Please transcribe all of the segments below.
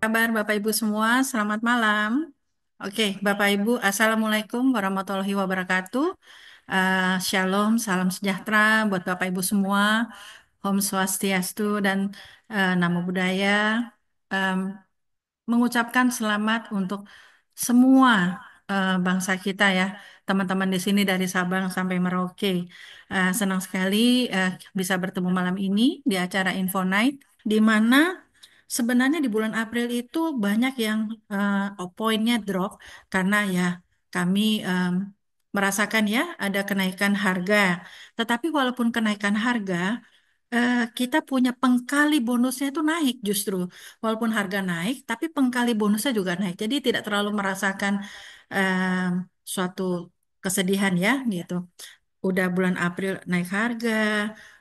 Kabar Bapak Ibu semua, selamat malam. Oke, Bapak Ibu, Assalamualaikum warahmatullahi wabarakatuh. Shalom, salam sejahtera buat Bapak Ibu semua. Om Swastiastu dan Namo Buddhaya. Em, mengucapkan selamat untuk semua bangsa kita ya, teman-teman di sini dari Sabang sampai Merauke. Senang sekali bisa bertemu malam ini di acara Info Night, di mana sebenarnya di bulan April itu banyak yang poinnya drop karena ya kami merasakan ya ada kenaikan harga. Tetapi walaupun kenaikan harga, kita punya pengkali bonusnya itu naik justru. Walaupun harga naik, tapi pengkali bonusnya juga naik. Jadi tidak terlalu merasakan suatu kesedihan ya gitu. Udah bulan April naik harga,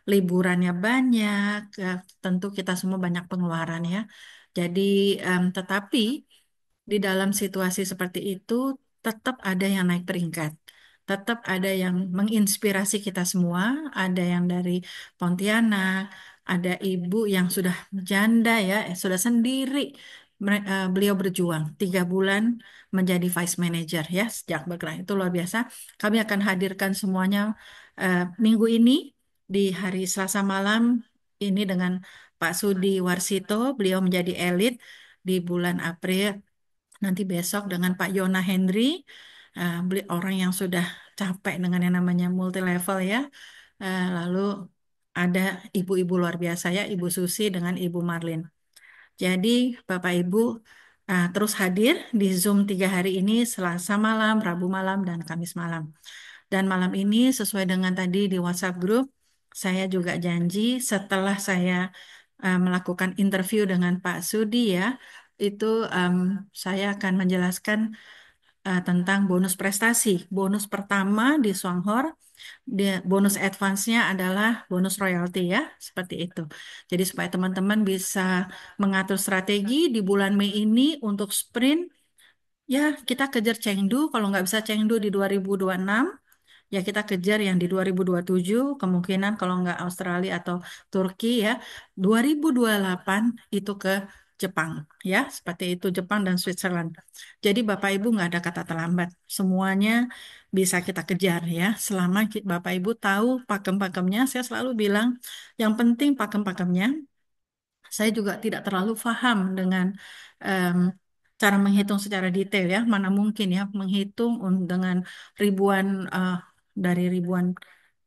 liburannya banyak, tentu kita semua banyak pengeluaran ya. Jadi tetapi di dalam situasi seperti itu tetap ada yang naik peringkat. Tetap ada yang menginspirasi kita semua, ada yang dari Pontianak, ada ibu yang sudah janda ya, sudah sendiri. Beliau berjuang 3 bulan menjadi vice manager ya sejak bergerak itu luar biasa. Kami akan hadirkan semuanya minggu ini di hari Selasa malam ini dengan Pak Sudi Warsito. Beliau menjadi elit di bulan April. Nanti besok dengan Pak Yona Hendry, beli orang yang sudah capek dengan yang namanya multi level ya. Lalu ada ibu-ibu luar biasa ya, Ibu Susi dengan Ibu Marlin. Jadi Bapak Ibu terus hadir di Zoom 3 hari ini, Selasa malam, Rabu malam, dan Kamis malam. Dan malam ini sesuai dengan tadi di WhatsApp grup, saya juga janji setelah saya melakukan interview dengan Pak Sudi ya, itu em, saya akan menjelaskan tentang bonus prestasi. Bonus pertama di Songhor, bonus advance-nya adalah bonus royalti ya, seperti itu. Jadi supaya teman-teman bisa mengatur strategi di bulan Mei ini untuk sprint, ya kita kejar Chengdu, kalau nggak bisa Chengdu di 2026, ya kita kejar yang di 2027, kemungkinan kalau nggak Australia atau Turki ya, 2028 itu ke Jepang ya, seperti itu Jepang dan Switzerland. Jadi Bapak Ibu nggak ada kata terlambat, semuanya bisa kita kejar ya. Selama Bapak Ibu tahu pakem-pakemnya, saya selalu bilang yang penting pakem-pakemnya. Saya juga tidak terlalu paham dengan em, cara menghitung secara detail ya, mana mungkin ya menghitung dengan ribuan eh, dari ribuan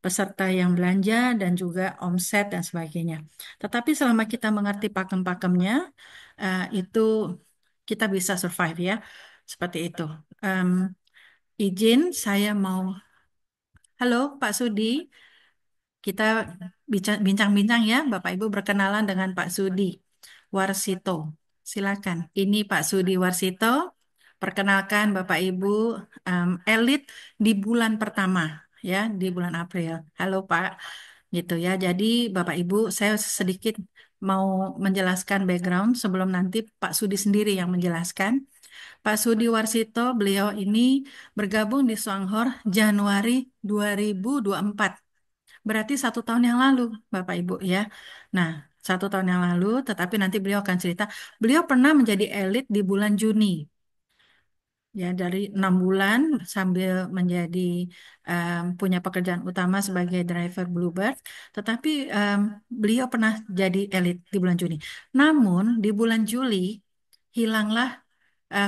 peserta yang belanja dan juga omset dan sebagainya. Tetapi selama kita mengerti pakem-pakemnya, itu kita bisa survive ya, seperti itu. Em, izin saya mau, halo Pak Sudi. Kita bincang-bincang ya, Bapak Ibu berkenalan dengan Pak Sudi Warsito. Silakan. Ini Pak Sudi Warsito. Perkenalkan Bapak Ibu, elit di bulan pertama ya, di bulan April. Halo Pak, gitu ya. Jadi Bapak Ibu, saya sedikit mau menjelaskan background sebelum nanti Pak Sudi sendiri yang menjelaskan. Pak Sudi Warsito, beliau ini bergabung di Songhor Januari 2024. Berarti 1 tahun yang lalu, Bapak Ibu ya. Nah, 1 tahun yang lalu, tetapi nanti beliau akan cerita, beliau pernah menjadi elit di bulan Juni. Ya, dari 6 bulan sambil menjadi punya pekerjaan utama sebagai driver Bluebird, tetapi beliau pernah jadi elit di bulan Juni. Namun di bulan Juli hilanglah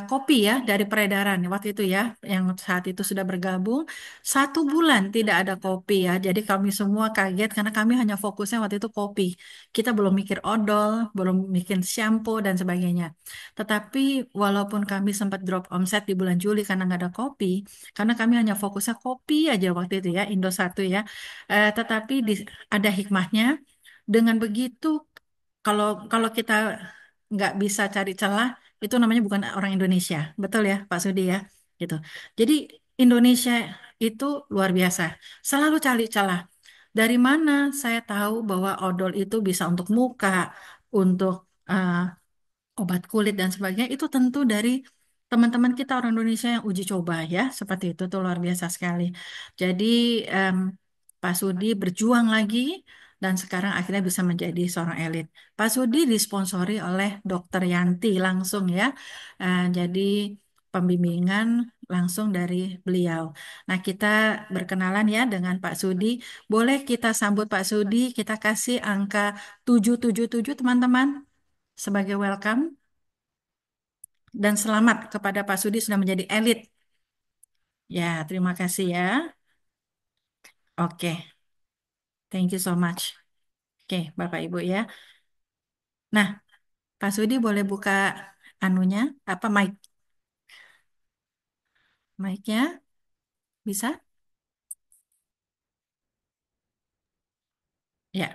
kopi ya dari peredaran waktu itu ya, yang saat itu sudah bergabung 1 bulan tidak ada kopi ya. Jadi kami semua kaget karena kami hanya fokusnya waktu itu kopi. Kita belum mikir odol, belum bikin shampoo dan sebagainya. Tetapi walaupun kami sempat drop omset di bulan Juli karena nggak ada kopi, karena kami hanya fokusnya kopi aja waktu itu ya, Indo 1 ya. Tetapi ada hikmahnya. Dengan begitu, kalau kalau kita nggak bisa cari celah, itu namanya bukan orang Indonesia, betul ya Pak Sudi ya, gitu. Jadi Indonesia itu luar biasa, selalu cari celah. Dari mana saya tahu bahwa odol itu bisa untuk muka, untuk eh, obat kulit dan sebagainya, itu tentu dari teman-teman kita orang Indonesia yang uji coba ya, seperti itu tuh luar biasa sekali. Jadi em, Pak Sudi berjuang lagi dan sekarang akhirnya bisa menjadi seorang elit. Pak Sudi disponsori oleh Dokter Yanti langsung ya. Jadi pembimbingan langsung dari beliau. Nah, kita berkenalan ya dengan Pak Sudi. Boleh kita sambut Pak Sudi, kita kasih angka 777 teman-teman sebagai welcome dan selamat kepada Pak Sudi sudah menjadi elit. Ya, terima kasih ya. Oke, thank you so much. Oke, Bapak Ibu ya. Nah, Pak Sudi boleh buka anunya, apa mic-nya bisa? Ya,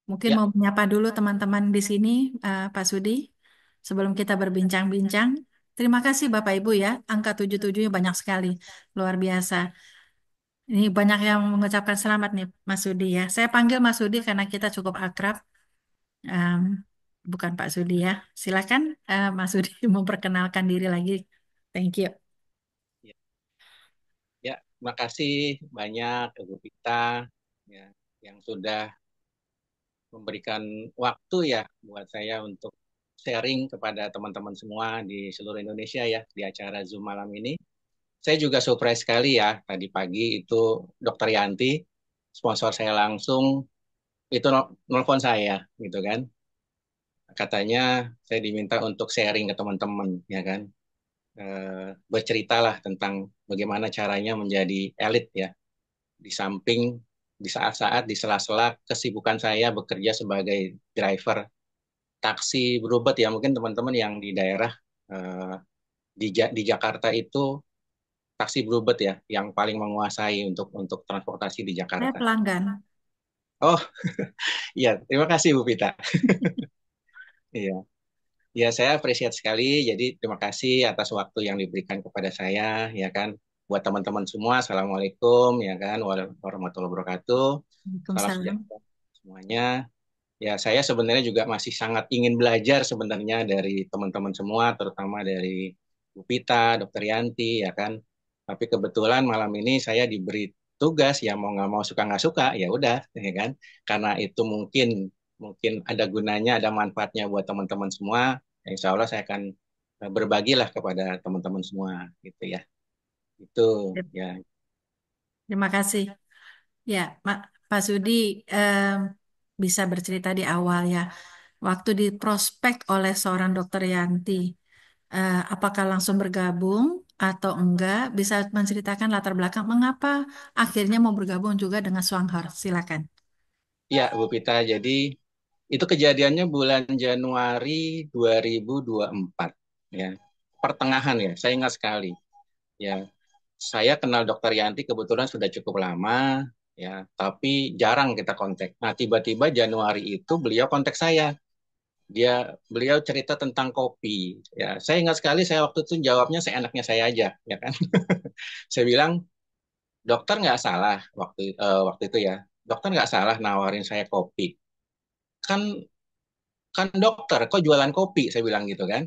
mungkin Ya, mau menyapa dulu teman-teman di sini, Pak Sudi, sebelum kita berbincang-bincang. Terima kasih Bapak Ibu ya, angka 77 banyak sekali, luar biasa. Ini banyak yang mengucapkan selamat nih Mas Sudi ya. Saya panggil Mas Sudi karena kita cukup akrab, em, bukan Pak Sudi ya. Silakan Mas Sudi memperkenalkan diri lagi. Thank you. ya, ya, makasih banyak Ibu Pita ya, yang sudah memberikan waktu ya buat saya untuk sharing kepada teman-teman semua di seluruh Indonesia ya di acara Zoom malam ini. Saya juga surprise sekali ya tadi pagi itu Dokter Yanti sponsor saya langsung itu nelfon saya gitu kan. Katanya saya diminta untuk sharing ke teman-teman ya kan. Berceritalah tentang bagaimana caranya menjadi elit ya di samping di saat-saat di sela-sela kesibukan saya bekerja sebagai driver taksi berobat ya mungkin teman-teman yang di daerah eh, di Jakarta itu taksi berobat ya yang paling menguasai untuk transportasi di Saya Jakarta. pelanggan. Oh iya terima kasih Bu Pita. Iya ya saya appreciate sekali jadi terima kasih atas waktu yang diberikan kepada saya ya kan buat teman-teman semua assalamualaikum ya kan warahmatullahi wabarakatuh salam Waalaikumsalam. sejahtera semuanya. Ya, saya sebenarnya juga masih sangat ingin belajar sebenarnya dari teman-teman semua, terutama dari Bu Pita, Dokter Yanti, ya kan. Tapi kebetulan malam ini saya diberi tugas, ya mau nggak mau suka nggak suka, ya udah, ya kan. Karena itu mungkin mungkin ada gunanya, ada manfaatnya buat teman-teman semua. Ya, insya Allah saya akan berbagilah kepada teman-teman semua, gitu ya. Itu, ya. Terima kasih. Ya, Pak Sudi em, bisa bercerita di awal ya. Waktu diprospek oleh seorang dokter Yanti, apakah langsung bergabung atau enggak? Bisa menceritakan latar belakang mengapa akhirnya mau bergabung juga dengan Swanghar. Silakan. Ya, Bu Pita, jadi itu kejadiannya bulan Januari 2024 ya. Pertengahan ya, saya ingat sekali. Ya, saya kenal Dokter Yanti kebetulan sudah cukup lama ya, tapi jarang kita kontak. Nah, tiba-tiba Januari itu beliau kontak saya. Beliau cerita tentang kopi. Ya, saya ingat sekali saya waktu itu jawabnya seenaknya saya aja, ya kan. Saya bilang, "Dokter nggak salah waktu itu ya. Dokter nggak salah nawarin saya kopi. Kan kan dokter, kok jualan kopi?" Saya bilang gitu kan.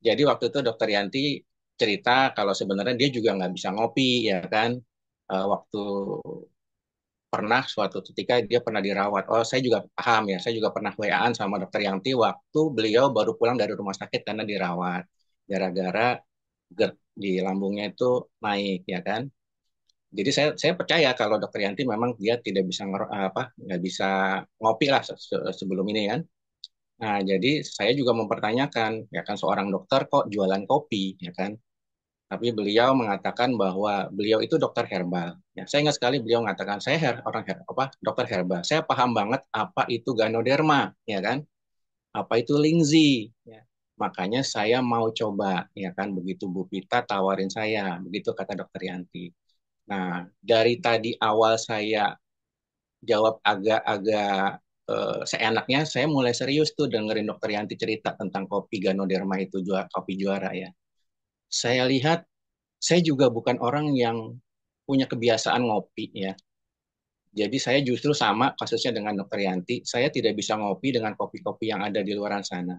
Jadi waktu itu Dokter Yanti cerita kalau sebenarnya dia juga nggak bisa ngopi, ya kan. Waktu pernah suatu ketika dia pernah dirawat. Oh, saya juga paham ya. Saya juga pernah WA-an sama Dokter Yanti waktu beliau baru pulang dari rumah sakit karena dirawat. Gara-gara GERD di lambungnya itu naik, ya kan. Jadi saya percaya kalau Dokter Yanti memang dia tidak bisa nggak bisa ngopi lah sebelum ini kan. Nah, jadi saya juga mempertanyakan, ya kan seorang dokter kok jualan kopi, ya kan? Tapi beliau mengatakan bahwa beliau itu dokter herbal. Ya, saya ingat sekali beliau mengatakan saya dokter herbal. Saya paham banget apa itu Ganoderma, ya kan? Apa itu Lingzi, ya. Makanya saya mau coba, ya kan? Begitu Bu Pita tawarin saya, begitu kata dokter Yanti. Nah, dari tadi awal saya jawab agak-agak seenaknya, saya mulai serius tuh dengerin dokter Yanti cerita tentang kopi Ganoderma itu kopi juara ya. Saya lihat saya juga bukan orang yang punya kebiasaan ngopi ya. Jadi saya justru sama kasusnya dengan dokter Yanti. Saya tidak bisa ngopi dengan kopi-kopi yang ada di luar sana.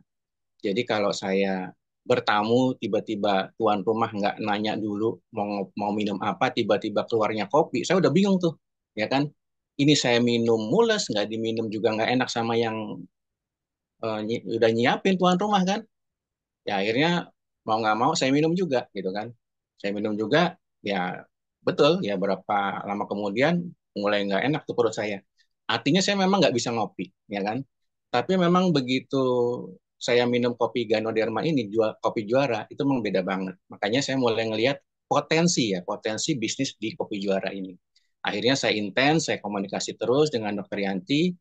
Jadi kalau saya bertamu, tiba-tiba tuan rumah nggak nanya dulu mau minum apa, tiba-tiba keluarnya kopi, saya udah bingung tuh, ya kan? ini saya minum mules, nggak diminum juga nggak enak sama yang udah nyiapin tuan rumah kan. Ya akhirnya mau nggak mau saya minum juga gitu kan. Saya minum juga, ya betul ya berapa lama kemudian mulai nggak enak tuh perut saya. Artinya saya memang nggak bisa ngopi, ya kan. Tapi memang begitu saya minum kopi Ganoderma ini, kopi juara, itu memang beda banget. Makanya saya mulai ngelihat potensi bisnis di kopi juara ini. Akhirnya saya intens, saya komunikasi terus dengan Dokter Yanti.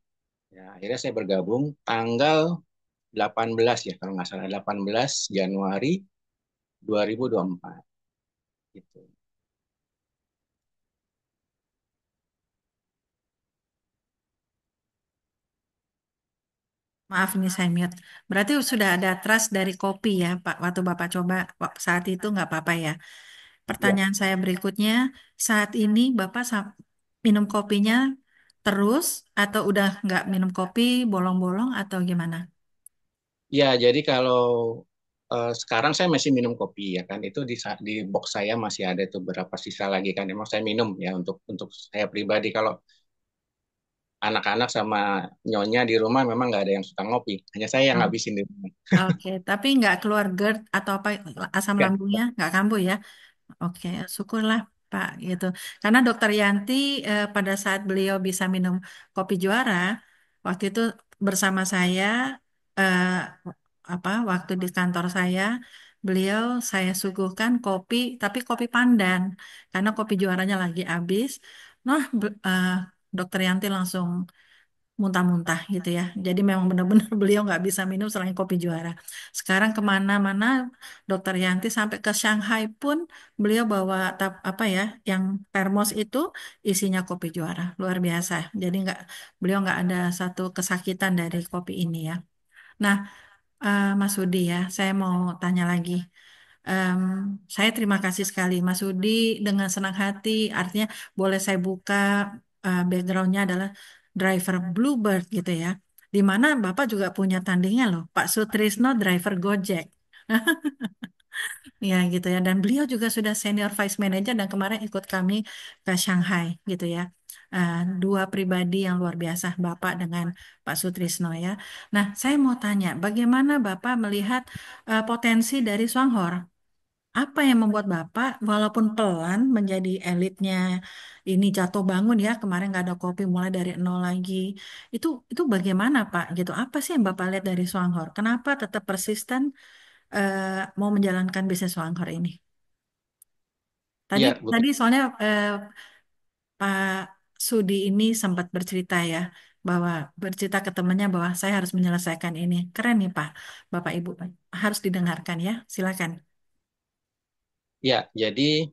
Ya, akhirnya saya bergabung tanggal 18 ya kalau nggak salah 18 Januari 2024 gitu. Maaf ini saya mute. Berarti sudah ada trust dari kopi ya, Pak. Waktu Bapak coba saat itu nggak apa-apa ya. Ya, Pertanyaan saya berikutnya, saat ini Bapak minum kopinya terus atau udah nggak minum kopi, bolong-bolong atau gimana? ya jadi kalau sekarang saya masih minum kopi ya kan itu di box saya masih ada itu berapa sisa lagi kan emang saya minum ya untuk saya pribadi kalau anak-anak sama nyonya di rumah memang nggak ada yang suka ngopi hanya saya yang Oh, ngabisin di rumah. oke, tapi nggak keluar GERD atau apa asam Ya, lambungnya nggak kambuh ya? Oke, syukurlah Pak gitu. Karena Dokter Yanti pada saat beliau bisa minum kopi juara, waktu itu bersama saya eh, waktu di kantor saya, beliau saya suguhkan kopi, tapi kopi pandan karena kopi juaranya lagi habis. Nah, Dokter Yanti langsung muntah-muntah gitu ya. Jadi memang benar-benar beliau nggak bisa minum selain kopi juara. Sekarang kemana-mana Dokter Yanti sampai ke Shanghai pun beliau bawa apa ya, yang termos itu isinya kopi juara. Luar biasa. Jadi beliau nggak ada satu kesakitan dari kopi ini ya. Nah, Mas Hudi ya, saya mau tanya lagi. Em, saya terima kasih sekali Mas Hudi dengan senang hati. Artinya boleh saya buka backgroundnya adalah driver Bluebird gitu ya. Di mana Bapak juga punya tandingnya loh, Pak Sutrisno driver Gojek. Ya gitu ya. Dan beliau juga sudah senior vice manager dan kemarin ikut kami ke Shanghai gitu ya. Dua pribadi yang luar biasa, Bapak dengan Pak Sutrisno ya. Nah, saya mau tanya, bagaimana Bapak melihat potensi dari Songhor? Apa yang membuat Bapak, walaupun pelan menjadi elitnya ini jatuh bangun ya, kemarin nggak ada kopi mulai dari nol lagi. Itu bagaimana Pak? Gitu. Apa sih yang Bapak lihat dari Songhor? Kenapa tetap persisten eh, mau menjalankan bisnis Songhor ini? Tadi ya Bu. tadi soalnya Pak Sudi ini sempat bercerita ya bahwa bercerita ke temannya bahwa saya harus menyelesaikan ini. Keren nih Pak, Bapak Ibu, harus didengarkan ya. Silakan. Ya, jadi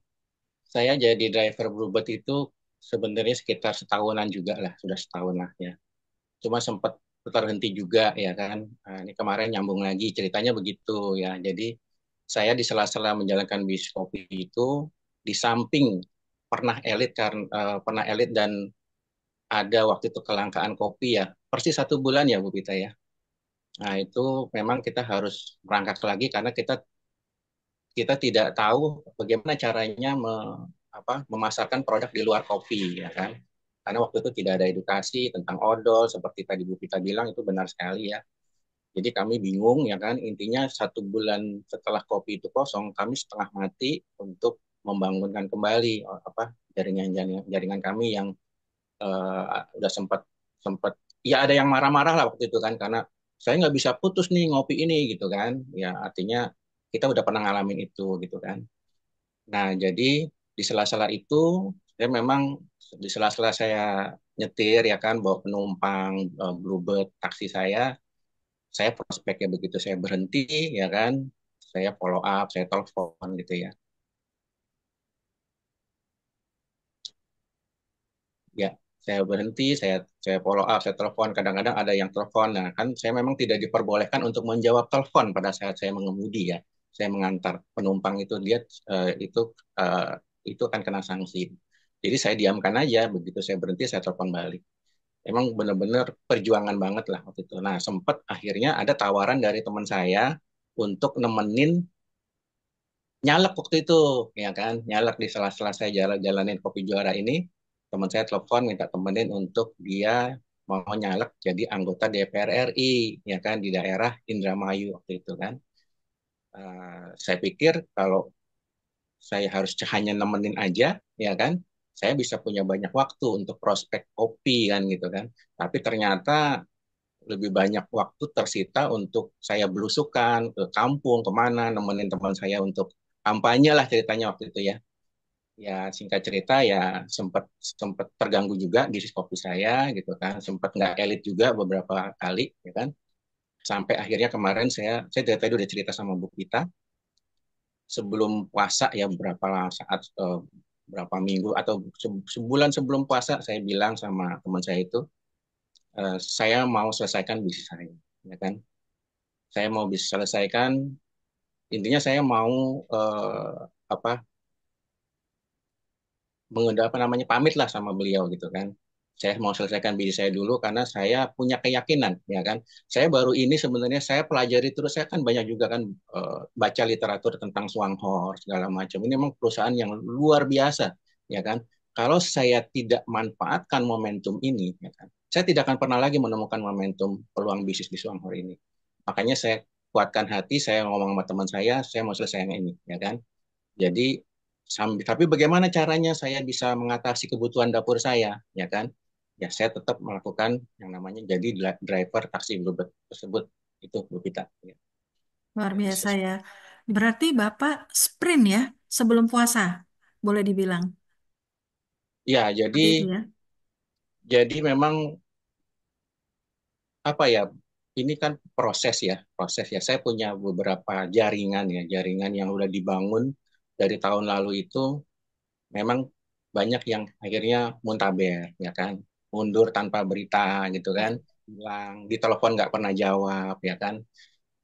saya jadi driver Bluebird itu sebenarnya sekitar setahunan juga lah, sudah setahun lah ya. Cuma sempat terhenti juga ya kan. Nah, ini kemarin nyambung lagi ceritanya begitu ya. Jadi saya di sela-sela menjalankan bisnis kopi itu di samping pernah elit dan ada waktu itu kelangkaan kopi ya. Persis 1 bulan ya Bu Pita ya. Nah itu memang kita harus merangkak lagi karena kita kita tidak tahu bagaimana caranya memasarkan produk di luar kopi ya kan. Karena waktu itu tidak ada edukasi tentang odol seperti tadi Bu Pita bilang itu benar sekali ya. Jadi kami bingung ya kan, intinya 1 bulan setelah kopi itu kosong, kami setengah mati untuk membangunkan kembali jaringan kami yang udah sempat sempat ya ada yang marah-marah lah waktu itu kan karena saya nggak bisa putus nih ngopi ini gitu kan, ya artinya kita udah pernah ngalamin itu gitu kan. Nah jadi di sela-sela itu saya memang di sela-sela saya nyetir ya kan bawa penumpang Bluebird taksi saya prospeknya begitu saya berhenti ya kan saya follow up saya telepon gitu ya ya saya berhenti saya follow up saya telepon kadang-kadang ada yang telepon nah kan saya memang tidak diperbolehkan untuk menjawab telepon pada saat saya mengemudi ya saya mengantar penumpang itu dia eh, itu eh, itu akan kena sanksi jadi saya diamkan aja begitu saya berhenti saya telepon balik emang benar-benar perjuangan banget lah waktu itu nah sempat akhirnya ada tawaran dari teman saya untuk nemenin nyalek waktu itu ya kan nyalek di sela-sela saya jalanin kopi juara ini teman saya telepon minta temenin untuk dia mau nyalek jadi anggota DPR RI ya kan di daerah Indramayu waktu itu kan. Saya pikir kalau saya harus hanya nemenin aja ya kan, saya bisa punya banyak waktu untuk prospek kopi kan gitu kan. Tapi ternyata lebih banyak waktu tersita untuk saya belusukan ke kampung kemana nemenin teman saya untuk kampanye lah ceritanya waktu itu ya. Ya singkat cerita ya sempat sempat terganggu juga bisnis kopi saya gitu kan, sempat nggak elit juga beberapa kali ya kan, sampai akhirnya kemarin saya dari tadi udah cerita sama Bu Pita sebelum puasa ya beberapa saat berapa minggu atau sebulan sebelum puasa saya bilang sama teman saya itu, saya mau selesaikan bisnis saya ya kan, saya mau bisa selesaikan, intinya saya mau apa apa namanya pamit lah sama beliau gitu kan. Saya mau selesaikan bisnis saya dulu karena saya punya keyakinan ya kan. Saya baru ini sebenarnya saya pelajari terus, saya kan banyak juga kan baca literatur tentang Swanghor segala macam. Ini memang perusahaan yang luar biasa ya kan. Kalau saya tidak manfaatkan momentum ini ya kan, saya tidak akan pernah lagi menemukan momentum peluang bisnis di Swanghor ini. Makanya saya kuatkan hati, saya ngomong sama teman saya mau selesaikan ini ya kan. Jadi tapi bagaimana caranya saya bisa mengatasi kebutuhan dapur saya, ya kan? Ya saya tetap melakukan yang namanya jadi driver taksi Bluebird tersebut itu Bu Pita. Ya, Luar jadi biasa ya. Berarti Bapak sprint ya sebelum puasa, boleh dibilang. ya Seperti itu ya. jadi memang apa ya? Ini kan proses ya. Saya punya beberapa jaringan ya, jaringan yang udah dibangun dari tahun lalu itu memang banyak yang akhirnya muntaber ya kan, mundur tanpa berita gitu kan, Ya. hilang di telepon nggak pernah jawab ya kan,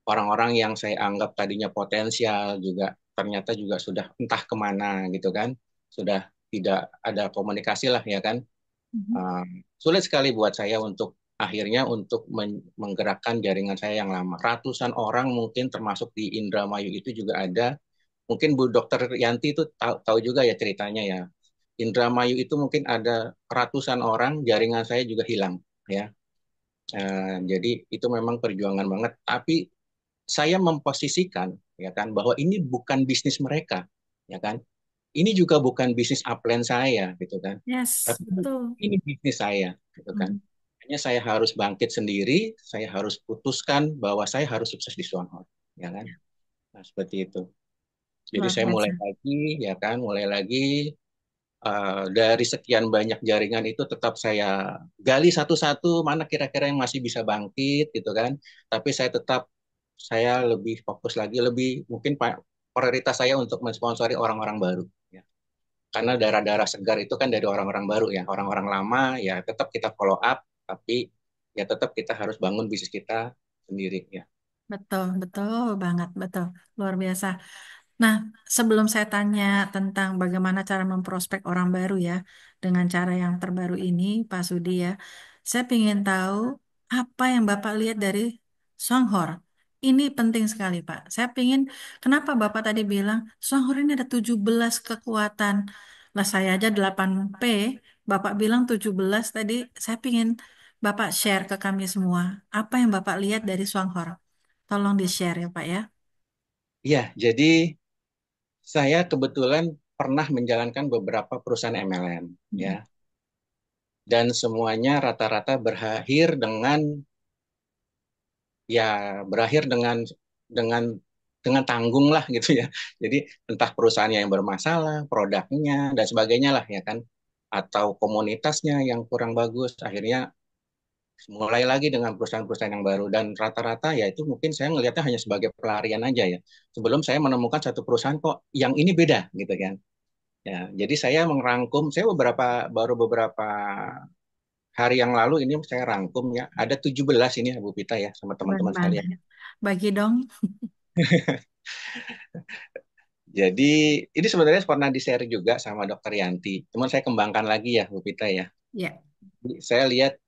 orang-orang yang saya anggap tadinya potensial juga ternyata juga sudah entah kemana gitu kan, sudah tidak ada komunikasi lah ya kan. Mhm. Uh, Sulit sekali buat saya untuk akhirnya untuk menggerakkan jaringan saya yang lama, ratusan orang mungkin termasuk di Indramayu itu juga ada. Mungkin Bu Dokter Yanti itu tahu juga ya ceritanya ya. Indramayu itu mungkin ada ratusan orang, jaringan saya juga hilang ya. Jadi itu memang perjuangan banget. Tapi saya memposisikan ya kan bahwa ini bukan bisnis mereka, ya kan. Ini juga bukan bisnis upline saya gitu kan. Yes, Tapi betul. ini bisnis saya gitu kan. Mhm. Hanya saya harus bangkit sendiri, saya harus putuskan bahwa saya harus sukses di Swanghor, ya kan. Nah, seperti itu. Jadi Luar saya mulai biasa. lagi, ya kan, mulai lagi dari sekian banyak jaringan itu tetap saya gali satu-satu mana kira-kira yang masih bisa bangkit gitu kan. Tapi saya lebih fokus lagi, lebih mungkin prioritas saya untuk mensponsori orang-orang baru. Ya. Karena darah-darah segar itu kan dari orang-orang baru ya. Orang-orang lama ya tetap kita follow up, tapi ya tetap kita harus bangun bisnis kita sendiri ya. Betul, betul banget, betul. Luar biasa. Nah, sebelum saya tanya tentang bagaimana cara memprospek orang baru ya, dengan cara yang terbaru ini, Pak Sudi ya, saya ingin tahu apa yang Bapak lihat dari Songhor. Ini penting sekali, Pak. Saya ingin, kenapa Bapak tadi bilang, Songhor ini ada 17 kekuatan. Lah saya aja 8P, Bapak bilang 17 tadi, saya ingin Bapak share ke kami semua. Apa yang Bapak lihat dari Songhor? Tolong di-share ya, Pak ya. Iya, jadi saya kebetulan pernah menjalankan beberapa perusahaan MLM ya. Dan semuanya rata-rata berakhir dengan dengan tanggung lah gitu ya. Jadi entah perusahaannya yang bermasalah, produknya dan sebagainya lah ya kan, atau komunitasnya yang kurang bagus, akhirnya mulai lagi dengan perusahaan-perusahaan yang baru dan rata-rata ya itu mungkin saya ngelihatnya hanya sebagai pelarian aja ya. Sebelum saya menemukan satu perusahaan kok yang ini beda gitu kan. Ya, jadi saya merangkum, saya baru beberapa hari yang lalu ini saya rangkum ya, ada 17 ini Bu Pita ya sama Keren teman-teman sekalian. banget. Bagi dong. Jadi ini sebenarnya pernah di-share juga sama Dokter Yanti. Cuman saya kembangkan lagi ya Bu Pita ya. Ya. Saya lihat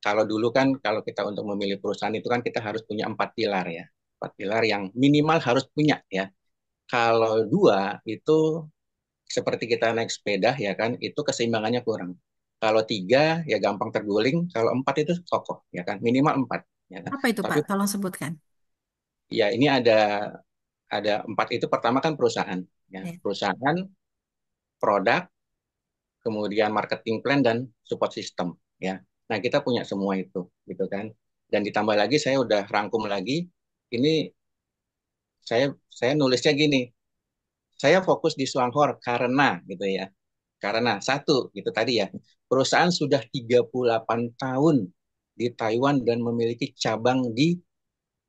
kalau dulu kan kalau kita untuk memilih perusahaan itu kan kita harus punya 4 pilar ya. 4 pilar yang minimal harus punya ya. Kalau dua itu seperti kita naik sepeda ya kan, itu keseimbangannya kurang. Kalau tiga ya gampang terguling, kalau empat itu kokoh ya kan, minimal empat ya kan. Apa itu Tapi Pak? Tolong sebutkan. ya ini ada empat itu pertama kan perusahaan ya, Ya. perusahaan, produk, kemudian marketing plan dan support system ya. Nah, kita punya semua itu gitu kan. Dan ditambah lagi saya udah rangkum lagi ini saya nulisnya gini. Saya fokus di Swanghor karena gitu ya. Karena satu gitu tadi ya. Perusahaan sudah 38 tahun di Taiwan dan memiliki cabang di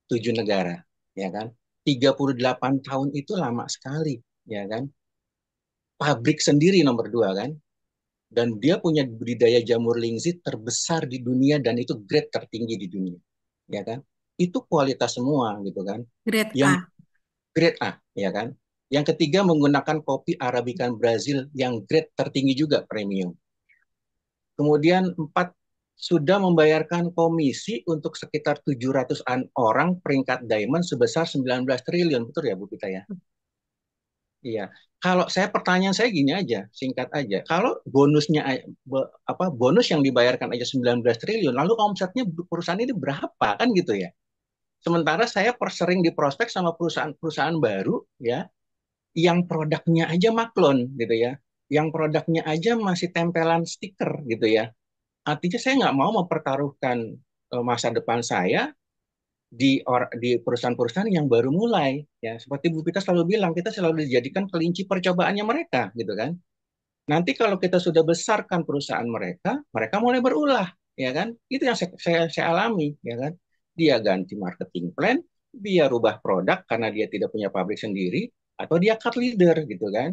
7 negara, ya kan? 38 tahun itu lama sekali, ya kan? Pabrik sendiri nomor dua kan? Dan dia punya budidaya jamur lingzhi terbesar di dunia dan itu grade tertinggi di dunia, ya kan? Itu kualitas semua gitu kan. Grade Yang A. grade A, ya kan? Yang ketiga menggunakan kopi Arabica Brazil yang grade tertinggi juga premium. Kemudian empat sudah membayarkan komisi untuk sekitar 700-an orang peringkat diamond sebesar 19 triliun. Betul ya Bu Pita ya? Iya. Kalau saya pertanyaan saya gini aja, singkat aja. Kalau bonusnya apa bonus yang dibayarkan aja 19 triliun, lalu omsetnya perusahaan ini berapa kan gitu ya? Sementara saya sering diprospek sama perusahaan-perusahaan baru ya, yang produknya aja maklon gitu ya. Yang produknya aja masih tempelan stiker gitu ya. Artinya saya nggak mau mempertaruhkan masa depan saya di perusahaan-perusahaan yang baru mulai ya seperti Bu Pita selalu bilang kita selalu dijadikan kelinci percobaannya mereka gitu kan. Nanti kalau kita sudah besarkan perusahaan mereka, mereka mulai berulah ya kan. Itu yang saya alami ya kan. Dia ganti marketing plan, dia rubah produk karena dia tidak punya pabrik sendiri atau dia cut leader gitu kan.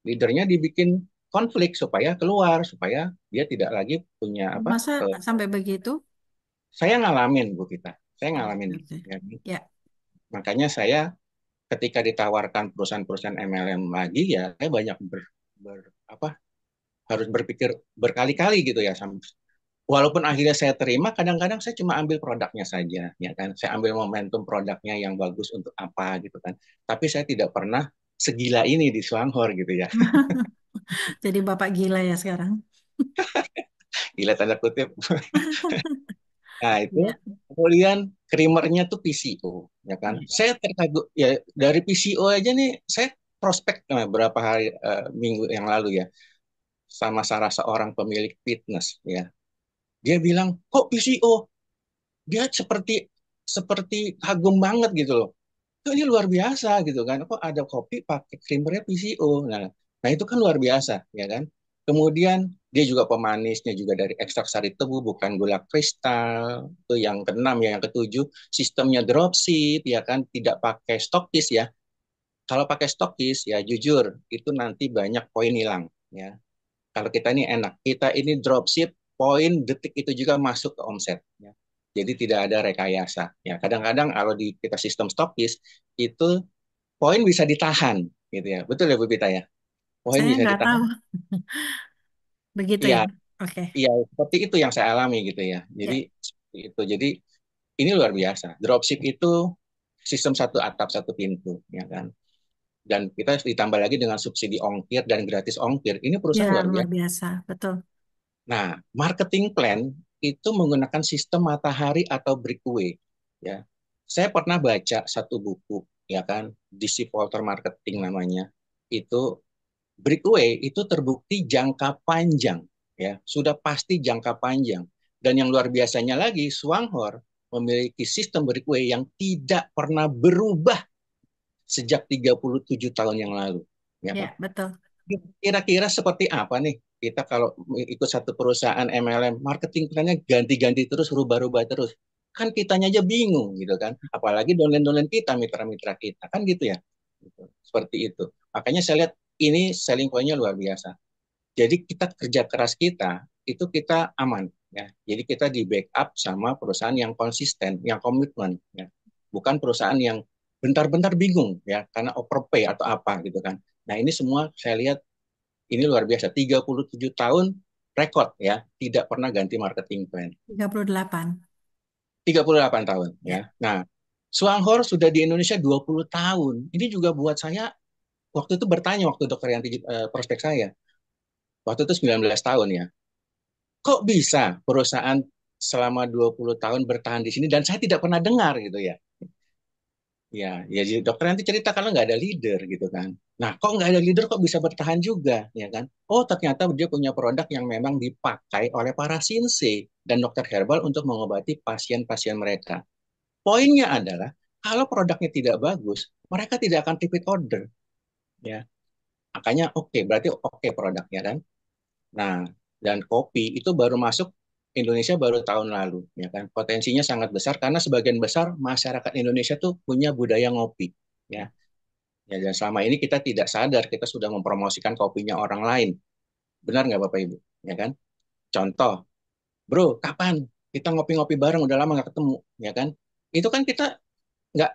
Leadernya dibikin konflik supaya keluar supaya dia tidak lagi punya apa. Masa sampai begitu? Saya ngalamin Bu Pita, saya Oke, ngalamin oke. ya. Ya, Makanya saya ketika ditawarkan perusahaan-perusahaan MLM lagi ya saya banyak apa harus berpikir berkali-kali gitu ya. Walaupun akhirnya saya terima, kadang-kadang saya cuma ambil produknya saja, ya kan. Saya ambil momentum produknya yang bagus untuk apa gitu kan. Tapi saya tidak pernah segila ini di Swanghor gitu ya. jadi Bapak gila ya sekarang. Gila tanda kutip. Nah itu Ya, kemudian creamernya tuh PCO, ya kan. ya, Saya terkagum ya dari PCO aja nih, saya prospek beberapa hari minggu yang lalu ya sama salah seorang pemilik fitness ya. Dia bilang, kok PCO? Dia seperti seperti kagum banget gitu loh. Kok ini luar biasa gitu kan. Kok ada kopi pakai creamernya PCO. Nah itu kan luar biasa ya kan. Kemudian dia juga pemanisnya juga dari ekstrak sari tebu bukan gula kristal. Itu yang keenam ya, yang ketujuh sistemnya dropship ya kan, tidak pakai stokis ya. Kalau pakai stokis ya jujur itu nanti banyak poin hilang ya. Kalau kita ini enak, kita ini dropship, poin detik itu juga masuk ke omset. Ya. Jadi tidak ada rekayasa. Ya, kadang-kadang kalau di kita sistem stokis itu poin bisa ditahan, gitu ya. Betul ya Bu Pita ya? Poin saya bisa nggak tahu. ditahan. Begitu Iya, ya. Oke. iya seperti itu yang saya alami gitu ya. Jadi Ya, seperti itu. Jadi ini luar biasa. Dropship itu sistem satu atap satu pintu, ya kan. Dan kita ditambah lagi dengan subsidi ongkir dan gratis ongkir. Ini ya perusahaan luar luar biasa. biasa, betul. Nah, marketing plan itu menggunakan sistem matahari atau breakaway. Ya, saya pernah baca satu buku, ya kan, DC Walter Marketing namanya. Itu breakaway itu terbukti jangka panjang, ya, sudah pasti jangka panjang. Dan yang luar biasanya lagi, Swanghor memiliki sistem breakaway yang tidak pernah berubah sejak 37 tahun yang lalu, ya kan. Ya, betul. Kira-kira seperti apa nih kita kalau ikut satu perusahaan MLM, marketing plannya ganti-ganti terus, rubah-rubah terus. Kan kitanya aja bingung gitu kan. Apalagi downline-downline kita, mitra-mitra kita. Kan gitu ya. Gitu. Seperti itu. Makanya saya lihat ini selling point-nya luar biasa. Jadi kita kerja keras kita, itu kita aman. Ya. Jadi kita di backup sama perusahaan yang konsisten, yang komitmen. Ya. Bukan perusahaan yang bentar-bentar bingung ya karena overpay atau apa gitu kan. Nah ini semua saya lihat ini luar biasa, 37 tahun rekod ya, tidak pernah ganti marketing plan. 38. 38 tahun Ya, ya. Nah, Swanghor sudah di Indonesia 20 tahun. Ini juga buat saya waktu itu bertanya waktu dokter Yanti prospek saya, waktu itu 19 tahun ya, kok bisa perusahaan selama 20 tahun bertahan di sini dan saya tidak pernah dengar gitu ya. Ya, ya jadi dokter nanti cerita kalau nggak ada leader gitu kan. Nah, kok nggak ada leader kok bisa bertahan juga, ya kan? Oh, ternyata dia punya produk yang memang dipakai oleh para sinse dan dokter herbal untuk mengobati pasien-pasien mereka. Poinnya adalah kalau produknya tidak bagus, mereka tidak akan repeat order, ya. Makanya oke, berarti oke produknya kan. Nah, dan kopi itu baru masuk Indonesia baru tahun lalu, ya kan. Potensinya sangat besar karena sebagian besar masyarakat Indonesia tuh punya budaya ngopi, ya. Ya, dan selama ini kita tidak sadar kita sudah mempromosikan kopinya orang lain. Benar nggak Bapak Ibu? Ya kan? Contoh, bro, kapan kita ngopi-ngopi bareng? Udah lama nggak ketemu, ya kan? Itu kan kita nggak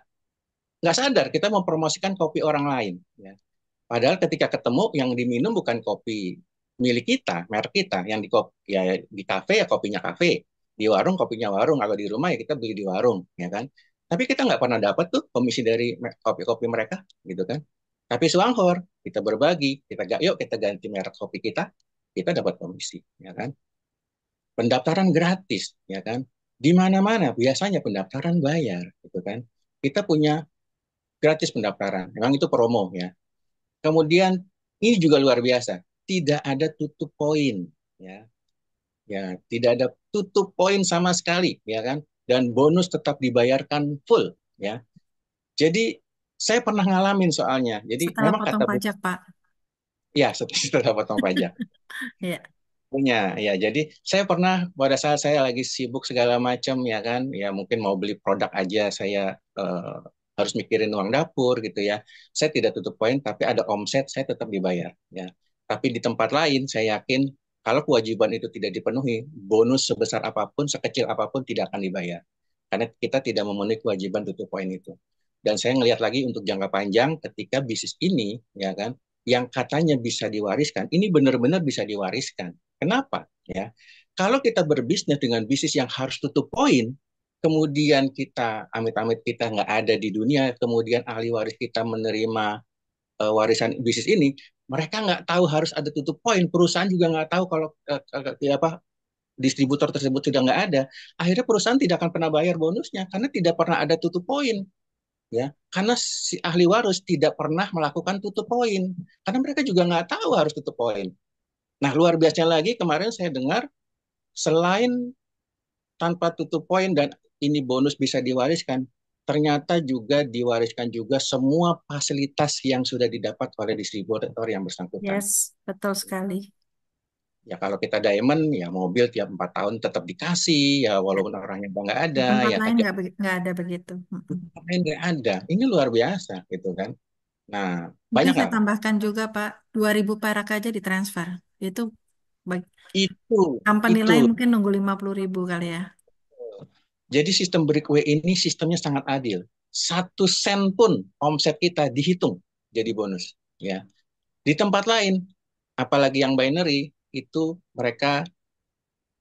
nggak sadar kita mempromosikan kopi orang lain. Ya. Padahal ketika ketemu yang diminum bukan kopi milik kita, merek kita, yang di kopi, ya di kafe ya kopinya kafe, di warung kopinya warung, kalau di rumah ya kita beli di warung, ya kan? Tapi kita nggak pernah dapat tuh komisi dari kopi-kopi mereka, gitu kan? Tapi Suanghor kita berbagi, kita gak, yuk kita ganti merek kopi kita dapat komisi, ya kan? Pendaftaran gratis, ya kan? Di mana-mana biasanya pendaftaran bayar, gitu kan? Kita punya gratis pendaftaran, memang itu promo ya. Kemudian ini juga luar biasa, tidak ada tutup poin, ya, ya, tidak ada tutup poin sama sekali, ya kan, dan bonus tetap dibayarkan full, ya. Jadi saya pernah ngalamin soalnya, jadi Setelah memang potong kata Bu, pajak, Pak. ya setelah potong pajak. Ya, Punya, ya. Jadi saya pernah pada saat saya lagi sibuk segala macam ya kan, ya mungkin mau beli produk aja saya harus mikirin uang dapur gitu ya. Saya tidak tutup poin, tapi ada omset saya tetap dibayar ya. Tapi di tempat lain saya yakin kalau kewajiban itu tidak dipenuhi, bonus sebesar apapun, sekecil apapun tidak akan dibayar. Karena kita tidak memenuhi kewajiban tutup poin itu. Dan saya ngelihat lagi untuk jangka panjang ketika bisnis ini ya kan yang katanya bisa diwariskan, ini benar-benar bisa diwariskan. Kenapa? Ya, kalau kita berbisnis dengan bisnis yang harus tutup poin, kemudian kita amit-amit kita nggak ada di dunia, kemudian ahli waris kita menerima warisan bisnis ini, mereka nggak tahu harus ada tutup poin, perusahaan juga nggak tahu kalau apa distributor tersebut sudah nggak ada, akhirnya perusahaan tidak akan pernah bayar bonusnya karena tidak pernah ada tutup poin, ya karena si ahli waris tidak pernah melakukan tutup poin karena mereka juga nggak tahu harus tutup poin. Nah, luar biasa lagi kemarin saya dengar selain tanpa tutup poin dan ini bonus bisa diwariskan, ternyata juga diwariskan juga semua fasilitas yang sudah didapat oleh distributor yang bersangkutan. yes, betul sekali. Ya kalau kita diamond, ya mobil tiap 4 tahun tetap dikasih, ya Ya, walaupun orangnya nggak di ada, tempat ya lain tapi nggak ada begitu. Mm-mm. lain nggak ada. Ini luar biasa gitu kan. Nah, Mungkin banyak saya nggak Pak? tambahkan juga, Pak, 2.000 perak aja ditransfer. Itu bagi Itu, company itu. lain mungkin nunggu 50.000 kali ya. Jadi sistem breakaway ini sistemnya sangat adil. 1 sen pun omset kita dihitung jadi bonus. Ya, di tempat lain, apalagi yang binary itu mereka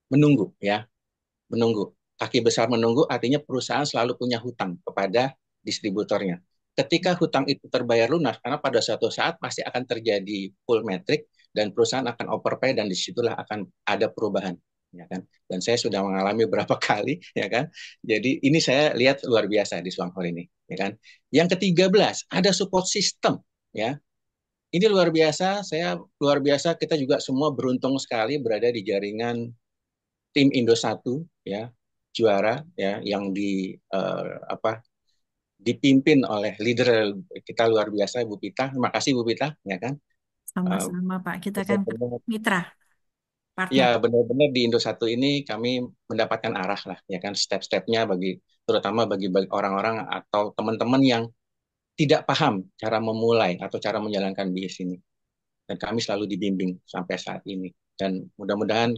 menunggu, ya, menunggu. Kaki besar menunggu artinya perusahaan selalu punya hutang kepada distributornya. Ketika hutang itu terbayar lunas, karena pada suatu saat pasti akan terjadi full metric dan perusahaan akan overpay dan disitulah akan ada perubahan, ya kan? Dan saya sudah mengalami berapa kali, ya kan? Jadi ini saya lihat luar biasa di Swanghor ini, ya kan? Yang ke-13 ada support system, ya. Ini luar biasa, saya luar biasa kita juga semua beruntung sekali berada di jaringan tim Indo 1 ya, juara ya yang apa dipimpin oleh leader kita luar biasa Bu Pita. Terima kasih Bu Pita ya kan. Eh, Sama-sama, Pak. Kita kan benar-benar mitra, ya partner. benar-benar di Indo 1 ini kami mendapatkan arah lah ya kan step-stepnya bagi terutama bagi orang-orang atau teman-teman yang tidak paham cara memulai atau cara menjalankan bisnis ini. Dan kami selalu dibimbing sampai saat ini. Dan mudah-mudahan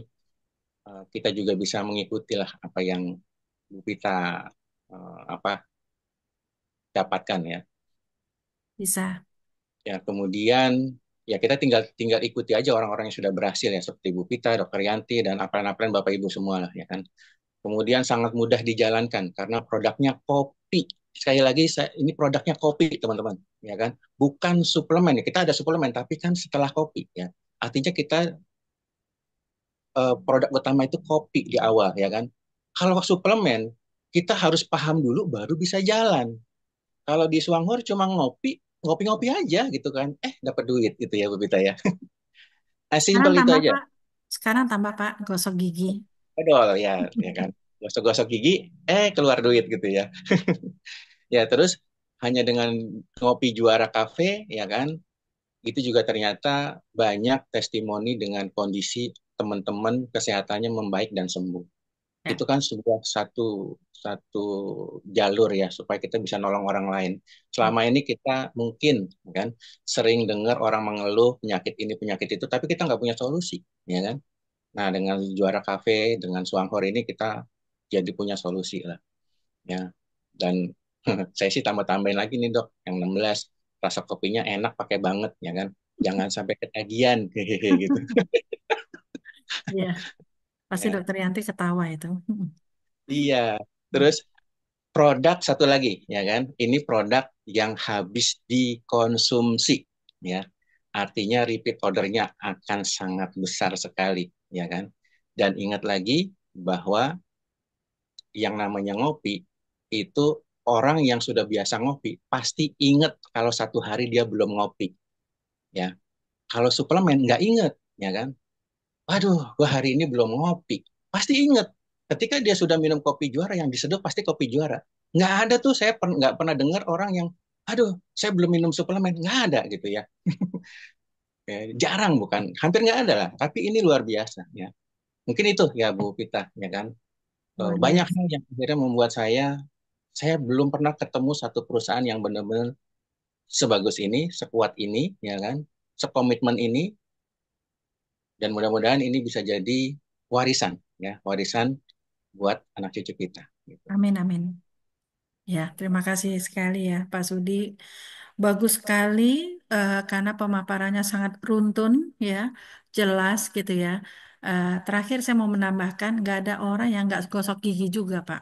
kita juga bisa mengikuti lah apa yang Bu Pita apa dapatkan ya. Bisa. Ya kemudian ya kita tinggal tinggal ikuti aja orang-orang yang sudah berhasil ya seperti Bu Pita, Dokter Yanti dan apel-apel Bapak Ibu semua lah ya kan. Kemudian sangat mudah dijalankan karena produknya kopi. sekali lagi ini produknya kopi teman-teman, ya kan? Bukan suplemen ya. Kita ada suplemen, tapi kan setelah kopi ya. Artinya kita produk utama itu kopi di awal, ya kan? Kalau suplemen kita harus paham dulu baru bisa jalan. Kalau di Swanghor cuma ngopi, ngopi-ngopi aja gitu kan. Dapat duit gitu ya Bu Bita ya. Nah, Sekarang simpel itu tambah aja. Pak. Sekarang tambah Pak, gosok gigi. Betul ya, ya kan. Gosok-gosok gigi, keluar duit gitu ya. Ya, terus hanya dengan ngopi Juara Cafe, ya kan, itu juga ternyata banyak testimoni dengan kondisi teman-teman kesehatannya membaik dan sembuh. Ya. Itu kan sebuah satu satu jalur ya supaya kita bisa nolong orang lain. Selama ini kita mungkin kan sering dengar orang mengeluh penyakit ini penyakit itu, tapi kita nggak punya solusi, ya kan? Nah, dengan Juara Cafe, dengan Suanghor ini kita jadi punya solusi lah, ya. Dan saya sih tambah-tambahin lagi nih dok, yang 16 rasa kopinya enak pakai banget, ya kan? Jangan sampai ketagihan, hehehe gitu. Iya, pasti Ya, Dokter Yanti ketawa itu. iya. Terus produk satu lagi, ya kan? Ini produk yang habis dikonsumsi, ya. Artinya repeat ordernya akan sangat besar sekali, ya kan? Dan ingat lagi bahwa yang namanya ngopi itu orang yang sudah biasa ngopi pasti ingat kalau satu hari dia belum ngopi, ya. Kalau suplemen nggak inget, ya kan? Waduh, gua hari ini belum ngopi. Pasti inget. Ketika dia sudah minum kopi Juara yang diseduh pasti kopi Juara. Nggak ada tuh saya nggak pernah dengar orang yang, aduh, saya belum minum suplemen. Nggak ada gitu ya. Jarang bukan, hampir nggak ada lah. Tapi ini luar biasa ya. Mungkin itu ya Bu Pita, ya kan. Luar Banyak biasa. hal yang akhirnya membuat saya belum pernah ketemu satu perusahaan yang benar-benar sebagus ini, sekuat ini, ya kan, sekomitmen ini, dan mudah-mudahan ini bisa jadi warisan, ya, warisan buat anak cucu kita. Gitu. Amin, amin. Ya, terima kasih sekali ya Pak Sudi. Bagus sekali karena pemaparannya sangat runtun ya, jelas gitu ya. Terakhir saya mau menambahkan, nggak ada orang yang nggak gosok gigi juga Pak.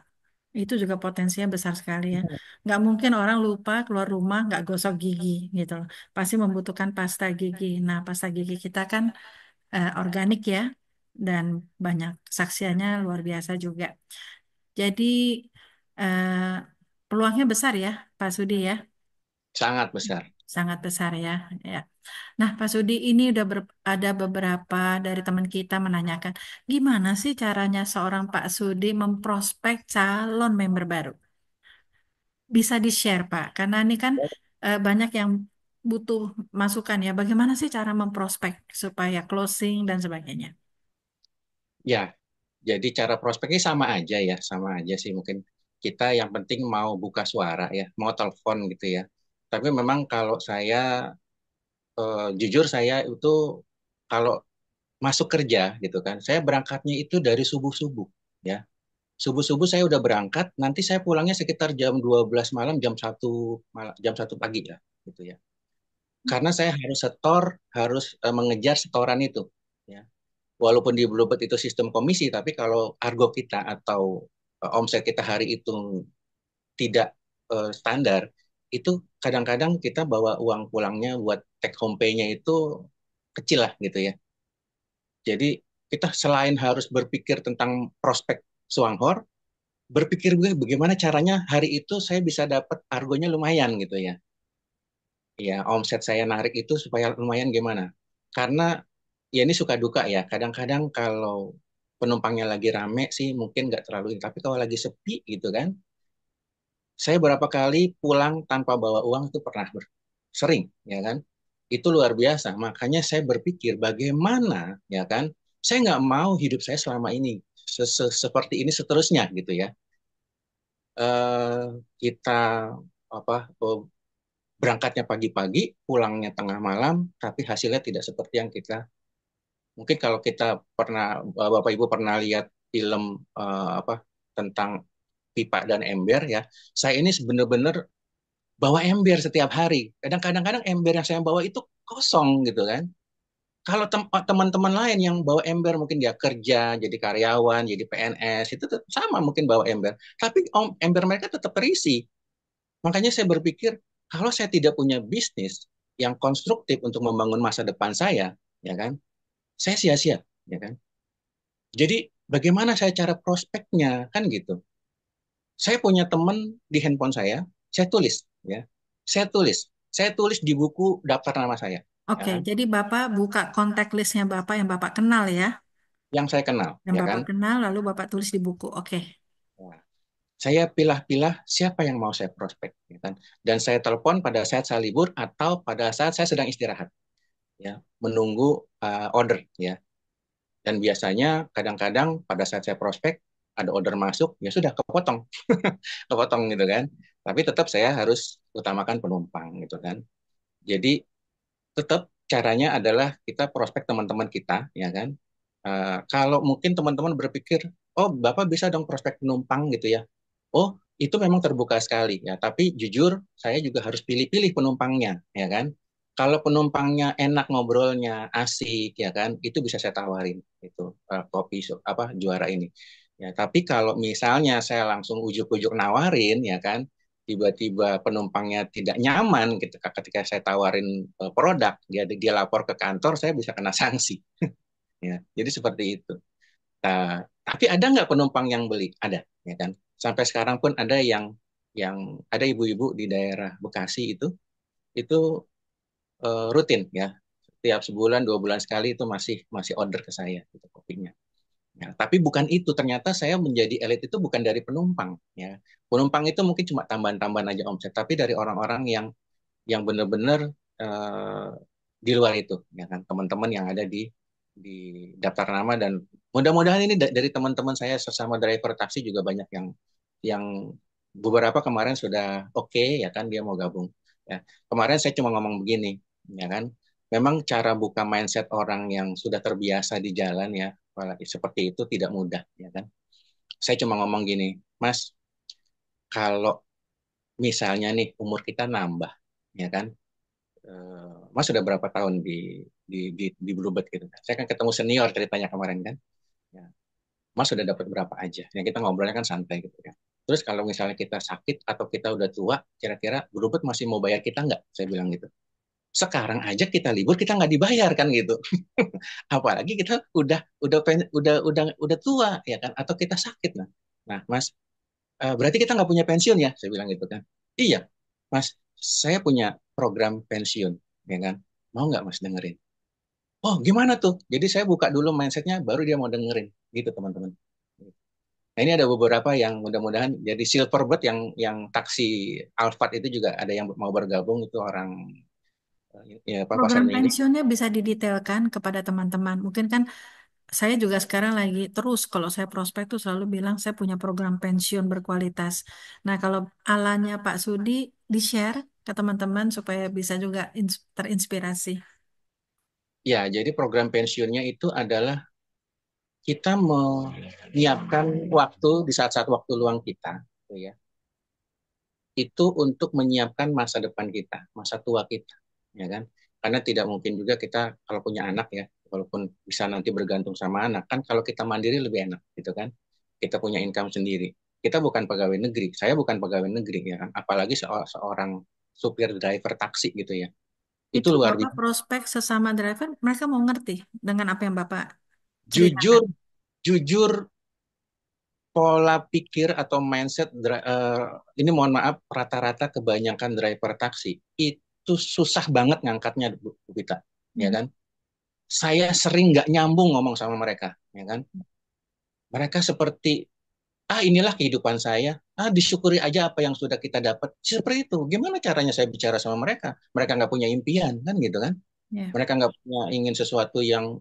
Itu juga potensinya besar sekali ya. Nggak mungkin orang lupa keluar rumah nggak gosok gigi gitu loh. Pasti membutuhkan pasta gigi. Nah, pasta gigi kita kan organik ya, dan banyak kesaksiannya luar biasa juga. Jadi eh, peluangnya besar ya, Pak Sudi ya, Sangat besar. sangat besar ya. Ya. Nah, Pak Sudi ini udah ada beberapa dari teman kita menanyakan, gimana sih caranya seorang Pak Sudi memprospek calon member baru? Bisa di-share, Pak, karena ini kan banyak yang butuh masukan ya. Bagaimana sih cara memprospek supaya closing dan sebagainya? Ya, jadi cara prospeknya sama aja ya, sama aja sih mungkin kita yang penting mau buka suara ya, mau telepon gitu ya. Tapi memang kalau saya jujur saya itu kalau masuk kerja gitu kan, saya berangkatnya itu dari subuh-subuh ya. Subuh-subuh saya udah berangkat, nanti saya pulangnya sekitar jam 12 malam, jam satu pagi lah gitu ya. Karena saya harus setor, harus mengejar setoran itu ya. Walaupun di Bluebird itu sistem komisi, tapi kalau argo kita atau omset kita hari itu tidak standar, itu kadang-kadang kita bawa uang pulangnya buat take home pay-nya itu kecil lah gitu ya. Jadi kita selain harus berpikir tentang prospek Suanghor, berpikir gue bagaimana caranya hari itu saya bisa dapat argonya lumayan gitu ya. Ya, omset saya narik itu supaya lumayan gimana? Karena ya ini suka duka ya. Kadang-kadang kalau penumpangnya lagi rame sih mungkin nggak terlalu ini. Tapi kalau lagi sepi gitu kan, saya berapa kali pulang tanpa bawa uang itu pernah sering ya kan. Itu luar biasa. Makanya saya berpikir bagaimana ya kan. Saya nggak mau hidup saya selama ini seperti ini seterusnya gitu ya. eh kita apa berangkatnya pagi-pagi, pulangnya tengah malam, tapi hasilnya tidak seperti yang kita. Mungkin kalau kita pernah, Bapak Ibu pernah lihat film apa tentang pipa dan ember ya, saya ini benar-benar bawa ember setiap hari. Kadang-kadang ember yang saya bawa itu kosong gitu kan. Kalau teman-teman lain yang bawa ember mungkin dia kerja, jadi karyawan, jadi PNS, itu sama mungkin bawa ember. Tapi ember mereka tetap terisi. Makanya saya berpikir, kalau saya tidak punya bisnis yang konstruktif untuk membangun masa depan saya, ya kan, saya sia-sia, ya kan. Jadi bagaimana saya cara prospeknya, kan gitu. Saya punya teman di handphone saya tulis, ya, saya tulis di buku daftar nama saya, ya Oke, kan, jadi Bapak buka kontak listnya Bapak yang Bapak kenal ya. yang saya kenal, Yang ya Bapak kan. kenal lalu Bapak tulis di buku. Oke. Nah, saya pilah-pilah siapa yang mau saya prospek, ya kan. Dan saya telepon pada saat saya libur atau pada saat saya sedang istirahat, ya, menunggu order, ya. Dan biasanya kadang-kadang pada saat saya prospek ada order masuk, ya sudah kepotong, kepotong gitu kan. Tapi tetap saya harus utamakan penumpang gitu kan. Jadi tetap caranya adalah kita prospek teman-teman kita, ya kan. Kalau mungkin teman-teman berpikir, oh Bapak bisa dong prospek penumpang gitu ya. Oh, itu memang terbuka sekali ya. Tapi jujur, saya juga harus pilih-pilih penumpangnya, ya kan. Kalau penumpangnya enak ngobrolnya, asik, ya kan, itu bisa saya tawarin itu kopi apa juara ini. Ya, tapi kalau misalnya saya langsung ujuk-ujuk nawarin, ya kan, tiba-tiba penumpangnya tidak nyaman ketika saya tawarin produk, dia lapor ke kantor, saya bisa kena sanksi. Ya, jadi seperti itu. Tapi ada nggak penumpang yang beli? Ada, ya kan. Sampai sekarang pun ada yang ada ibu-ibu di daerah Bekasi itu rutin ya. Setiap sebulan 2 bulan sekali itu masih masih order ke saya gitu kopinya. Ya, tapi bukan itu. Ternyata saya menjadi elit itu bukan dari penumpang. Ya, penumpang itu mungkin cuma tambahan-tambahan aja omset, tapi dari orang-orang yang benar-benar uh, di luar itu, ya kan, teman-teman yang ada di daftar nama. Dan mudah-mudahan ini dari teman-teman saya sesama driver taksi juga banyak yang beberapa kemarin sudah oke, ya kan, dia mau gabung. Ya, kemarin saya cuma ngomong begini, ya kan, memang cara buka mindset orang yang sudah terbiasa di jalan ya, apalagi seperti itu tidak mudah, ya kan. Saya cuma ngomong gini, Mas, kalau misalnya nih umur kita nambah, ya kan, Mas sudah berapa tahun di Bluebird gitu kan. Saya kan ketemu senior ceritanya kemarin kan. Ya, Mas sudah dapat berapa aja. Ya kita ngobrolnya kan santai gitu kan. Terus kalau misalnya kita sakit atau kita udah tua, kira-kira Bluebird masih mau bayar kita nggak? Saya bilang gitu. Sekarang aja kita libur kita nggak dibayar kan gitu. Apalagi kita udah tua ya kan, atau kita sakit nah. Nah, Mas, berarti kita nggak punya pensiun ya? Saya bilang gitu kan. Iya, Mas, saya punya program pensiun, ya kan. Mau nggak Mas dengerin? Oh, gimana tuh? Jadi saya buka dulu mindsetnya, baru dia mau dengerin, gitu teman-teman. Nah, ini ada beberapa yang mudah-mudahan jadi Silverbird yang taksi Alphard itu juga ada yang mau bergabung itu orang ya apa bahasa Program Inggris. pensiunnya bisa didetailkan kepada teman-teman. Mungkin kan saya juga sekarang lagi terus kalau saya prospek tuh selalu bilang saya punya program pensiun berkualitas. Nah, kalau alanya Pak Sudi di-share ke teman-teman supaya bisa juga terinspirasi. Ya, jadi program pensiunnya itu adalah kita menyiapkan waktu di saat-saat waktu luang kita, gitu ya, itu untuk menyiapkan masa depan kita, masa tua kita, ya kan? Karena tidak mungkin juga kita kalau punya anak ya, walaupun bisa nanti bergantung sama anak, kan kalau kita mandiri lebih enak, gitu kan? Kita punya income sendiri. Kita bukan pegawai negeri, saya bukan pegawai negeri ya kan, apalagi seorang supir driver taksi gitu ya. Itu Itu luar Bapak biasa. prospek sesama driver, mereka mau ngerti dengan apa yang Bapak ceritakan. Jujur, jujur pola pikir atau mindset ini mohon maaf rata-rata kebanyakan driver taksi itu susah banget ngangkatnya Bu Pita, ya Hmm. kan. Saya sering nggak nyambung ngomong sama mereka, ya kan. Mereka seperti inilah kehidupan saya, disyukuri aja apa yang sudah kita dapat, seperti itu. Gimana caranya saya bicara sama mereka? Mereka nggak punya impian kan gitu kan. Ya. Mereka nggak punya ingin sesuatu yang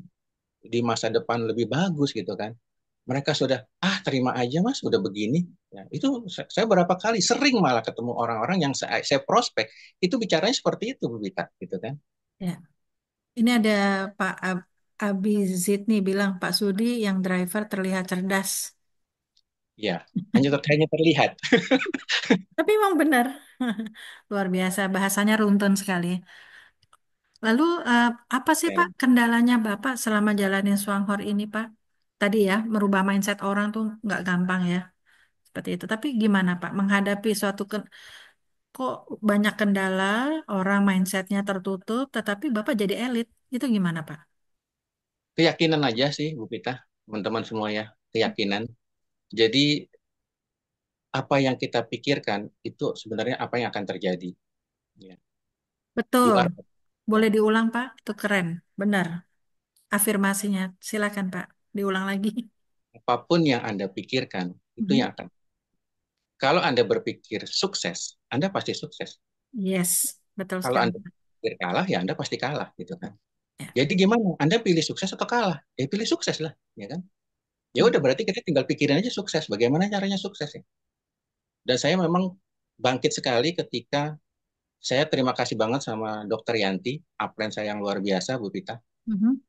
di masa depan lebih bagus gitu kan. Mereka sudah terima aja mas udah begini, ya, itu saya berapa kali sering malah ketemu orang-orang yang saya prospek itu bicaranya seperti itu Bu Bita gitu kan. Ya. Ini ada Pak Abizid nih bilang Pak Sudi yang driver terlihat cerdas. Ya, hanya terlihat. Tapi emang benar. Luar biasa, bahasanya runtun sekali. Lalu apa sih Pak Ya. kendalanya Bapak selama jalanin Swanghor ini Pak? Tadi ya, merubah mindset orang tuh nggak gampang ya. Seperti itu. Tapi gimana Pak menghadapi suatu kok banyak kendala, orang mindsetnya tertutup, tetapi Bapak jadi elit. Itu gimana, Pak? Keyakinan aja sih, Bu Pita, teman-teman semua ya, keyakinan. Jadi apa yang kita pikirkan itu sebenarnya apa yang akan terjadi. Ya. Betul. You are, Boleh ya. diulang, Pak? Itu keren. Benar. Afirmasinya. Silakan, Pak. Diulang lagi. Apapun yang Anda pikirkan itu Mhm. yang akan. Kalau Anda berpikir sukses, Anda pasti sukses. Yes, betul Kalau sekali, Anda Pak. berpikir kalah, ya Anda pasti kalah, gitu kan. Ya. Jadi gimana? Anda pilih sukses atau kalah? Ya pilih sukses lah, ya kan? Ya Hmm. udah berarti kita tinggal pikirin aja sukses. Bagaimana caranya sukses ya? Dan saya memang bangkit sekali ketika saya terima kasih banget sama Dokter Yanti, upline saya yang luar biasa, Bu Pita. Mhm.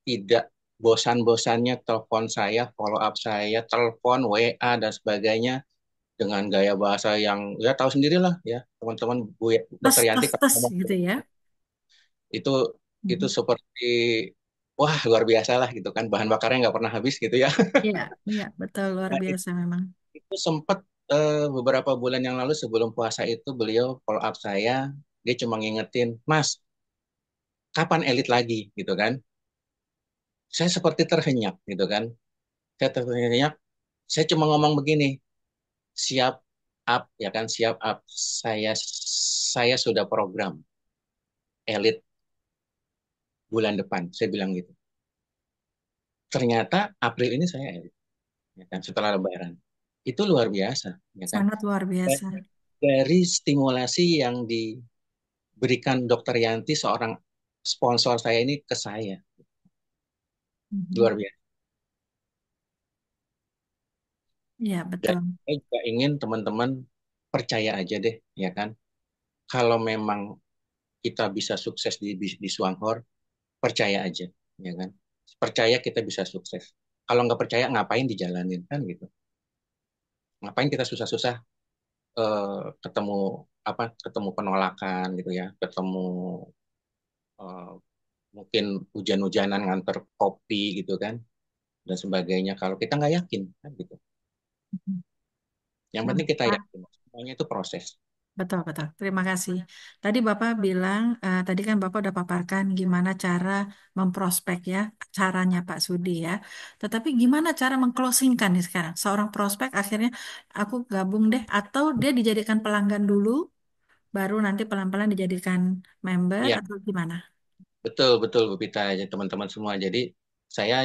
Tidak bosan-bosannya telepon saya, follow up saya, telepon, WA dan sebagainya dengan gaya bahasa yang ya tahu sendirilah ya teman-teman Tes, Dokter Yanti tes, kalau tes ngomong gitu ya. itu itu Mhm. seperti wah luar biasa lah gitu kan bahan bakarnya nggak pernah habis gitu ya. Iya, iya, betul. Luar Nah, biasa memang. itu sempat beberapa bulan yang lalu sebelum puasa itu beliau follow up saya, dia cuma ngingetin, Mas, kapan elit lagi gitu kan? Saya seperti terhenyak gitu kan. Saya terhenyak, saya cuma ngomong begini, siap up ya kan, siap up. Saya sudah program elit bulan depan, saya bilang gitu. Ternyata April ini saya elit, ya kan, setelah Lebaran. Itu luar biasa, ya kan. Sangat luar Dan biasa. dari stimulasi yang diberikan Dokter Yanti, seorang sponsor saya ini ke saya, Mhm. luar biasa. Iya, Dan betul. saya juga ingin teman-teman percaya aja deh, ya kan. Kalau memang kita bisa sukses di Suanghor, percaya aja, ya kan. Percaya kita bisa sukses. Kalau nggak percaya, ngapain dijalanin kan gitu. Ngapain kita susah-susah ketemu ketemu penolakan gitu ya, ketemu eh, mungkin hujan-hujanan nganter kopi gitu kan dan sebagainya kalau kita nggak yakin kan gitu. Mhm. Yang Nah, penting kita Pak, yakin semuanya itu proses. betul, betul. Terima kasih. Tadi Bapak bilang, tadi kan Bapak udah paparkan gimana cara memprospek ya, caranya Pak Sudi ya. Tetapi gimana cara mengclosingkan nih sekarang? Seorang prospek akhirnya aku gabung deh, atau dia dijadikan pelanggan dulu, baru nanti pelan-pelan dijadikan member, Iya, atau gimana? betul betul Bu Pita ya teman-teman semua. Jadi saya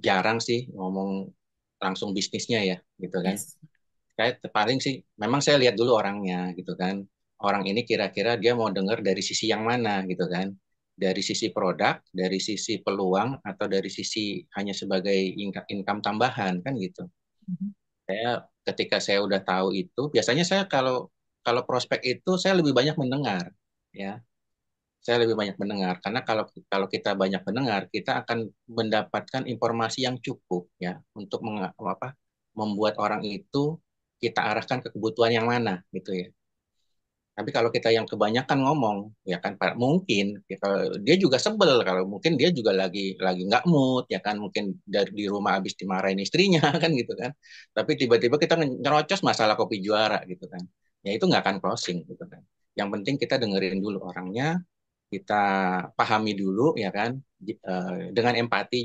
jarang sih ngomong langsung bisnisnya ya gitu kan. Yes. Saya paling sih memang saya lihat dulu orangnya gitu kan. Orang ini kira-kira dia mau dengar dari sisi yang mana gitu kan. Dari sisi produk, dari sisi peluang, atau dari sisi hanya sebagai income tambahan kan gitu. Mhm. Saya ketika saya udah tahu itu, biasanya saya kalau kalau prospek itu saya lebih banyak mendengar ya. Saya lebih banyak mendengar karena kalau kalau kita banyak mendengar, kita akan mendapatkan informasi yang cukup ya untuk membuat orang itu kita arahkan ke kebutuhan yang mana gitu ya. Tapi kalau kita yang kebanyakan ngomong, ya kan mungkin ya, kalau dia juga sebel kalau mungkin dia juga lagi nggak mood ya kan mungkin dari di rumah habis dimarahin istrinya kan gitu kan. Tapi tiba-tiba kita nyerocos masalah kopi juara gitu kan. Ya itu nggak akan closing gitu kan. Yang penting kita dengerin dulu orangnya, kita pahami dulu ya kan. Dengan empati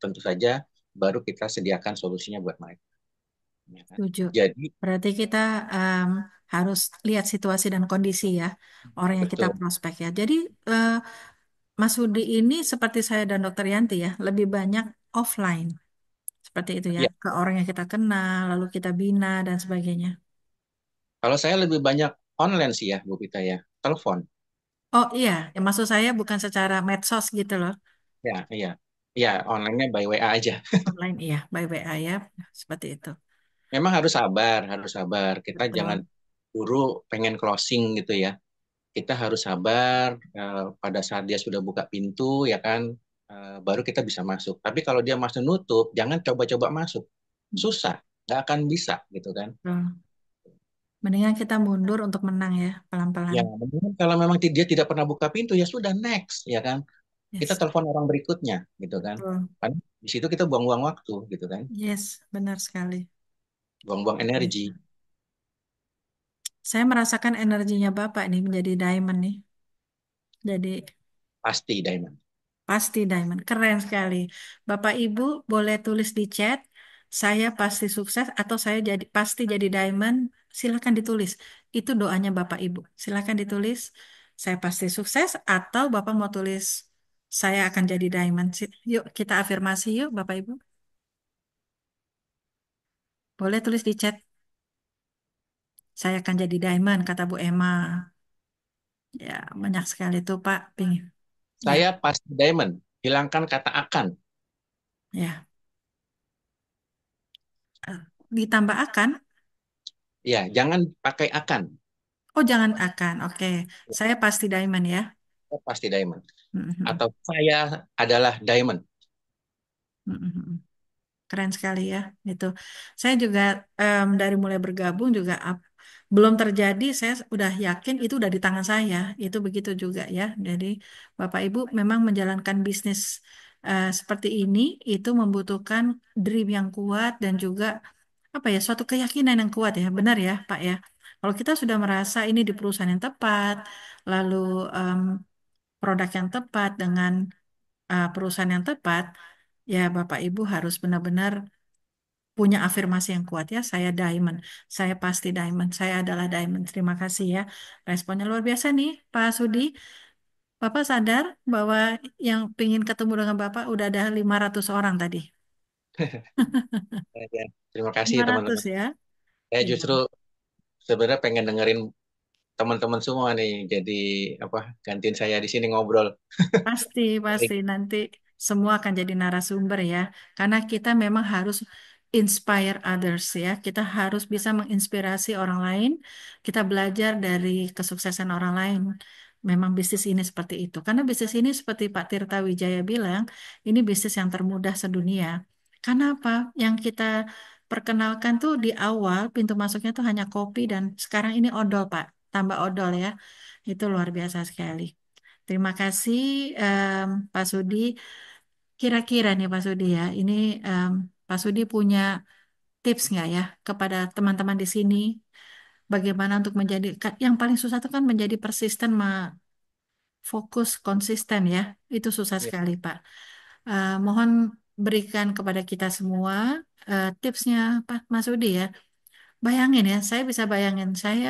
tentu saja baru kita sediakan solusinya buat mereka ya kan. Setuju. Jadi Berarti kita em, harus lihat situasi dan kondisi ya, orang yang kita betul. prospek ya. Jadi eh, Mas Hudi ini seperti saya dan Dokter Yanti ya, lebih banyak offline. Seperti itu ya, Ya, ke orang yang kita kenal, lalu kita bina dan sebagainya. kalau saya lebih banyak online sih ya, Bu Pita ya. Telepon. Oh iya, ya, maksud saya bukan secara medsos gitu loh. Ya, iya. Iya, online-nya by WA aja. Online iya, by WA ya, seperti itu. Memang harus sabar, harus sabar. Kita jangan Betul. buru pengen closing gitu ya. Kita harus sabar pada saat dia sudah buka pintu ya kan, baru kita bisa masuk. Tapi kalau dia masih nutup, jangan coba-coba masuk. Susah, nggak akan bisa gitu kan. Betul. Mendingan kita mundur untuk menang ya, pelan-pelan. Ya, mendingan kalau memang dia tidak pernah buka pintu ya sudah next ya kan. Kita Yes, telepon orang berikutnya gitu kan. betul. Kan di situ kita buang-buang waktu gitu kan. Yes, benar sekali. Buang-buang Oke. energi. Saya merasakan energinya Bapak nih menjadi diamond nih. Jadi Pasti Diamond. pasti diamond. Keren sekali. Bapak Ibu boleh tulis di chat, saya pasti sukses atau saya jadi pasti jadi diamond. Silakan ditulis. Itu doanya Bapak Ibu. Silakan ditulis, saya pasti sukses atau Bapak mau tulis saya akan jadi diamond. Yuk kita afirmasi yuk Bapak Ibu. Boleh tulis di chat. Saya akan jadi diamond, kata Bu Emma. Ya, banyak sekali tuh Pak. Pingin. Ya, Saya pasti Diamond. Hilangkan kata akan. ya. Eh, Ditambah akan. Ya, jangan pakai akan. Oh, jangan akan. Oke. Saya pasti diamond ya. Saya pasti Diamond. Mhm. Atau saya adalah Diamond. Mhm. Keren sekali ya. Itu. Saya juga dari mulai bergabung juga belum terjadi. Saya udah yakin itu udah di tangan saya. Itu begitu juga ya. Jadi Bapak Ibu memang menjalankan bisnis seperti ini itu membutuhkan dream yang kuat dan juga apa ya suatu keyakinan yang kuat ya. Benar ya Pak ya. Kalau kita sudah merasa ini di perusahaan yang tepat, lalu em, produk yang tepat dengan perusahaan yang tepat, ya Bapak Ibu harus benar-benar punya afirmasi yang kuat ya. Saya diamond, saya pasti diamond, saya adalah diamond. Terima kasih ya. Responnya luar biasa nih, Pak Sudi. Bapak sadar bahwa yang ingin ketemu dengan Bapak udah ada 500 orang tadi. Ya, terima kasih 500 teman-teman. ya. Saya Iya. justru sebenarnya pengen dengerin teman-teman semua nih. Jadi apa gantiin saya di sini ngobrol. Pasti, pasti Baik. nanti semua akan jadi narasumber ya. Karena kita memang harus inspire others ya. Kita harus bisa menginspirasi orang lain. Kita belajar dari kesuksesan orang lain. Memang bisnis ini seperti itu. Karena bisnis ini seperti Pak Tirta Wijaya bilang, ini bisnis yang termudah sedunia. Karena apa? Yang kita perkenalkan tuh di awal pintu masuknya tuh hanya kopi dan sekarang ini odol Pak. Tambah odol ya. Itu luar biasa sekali. Terima kasih Pak Sudi. Kira-kira nih Pak Sudi ya, ini em, Pak Sudi punya tips nggak ya kepada teman-teman di sini bagaimana untuk menjadi yang paling susah itu kan menjadi persisten, fokus, konsisten ya. Itu susah Ya, sekali Pak. Mohon berikan kepada kita semua tipsnya Pak Mas Sudi ya. Bayangin ya, saya bisa bayangin saya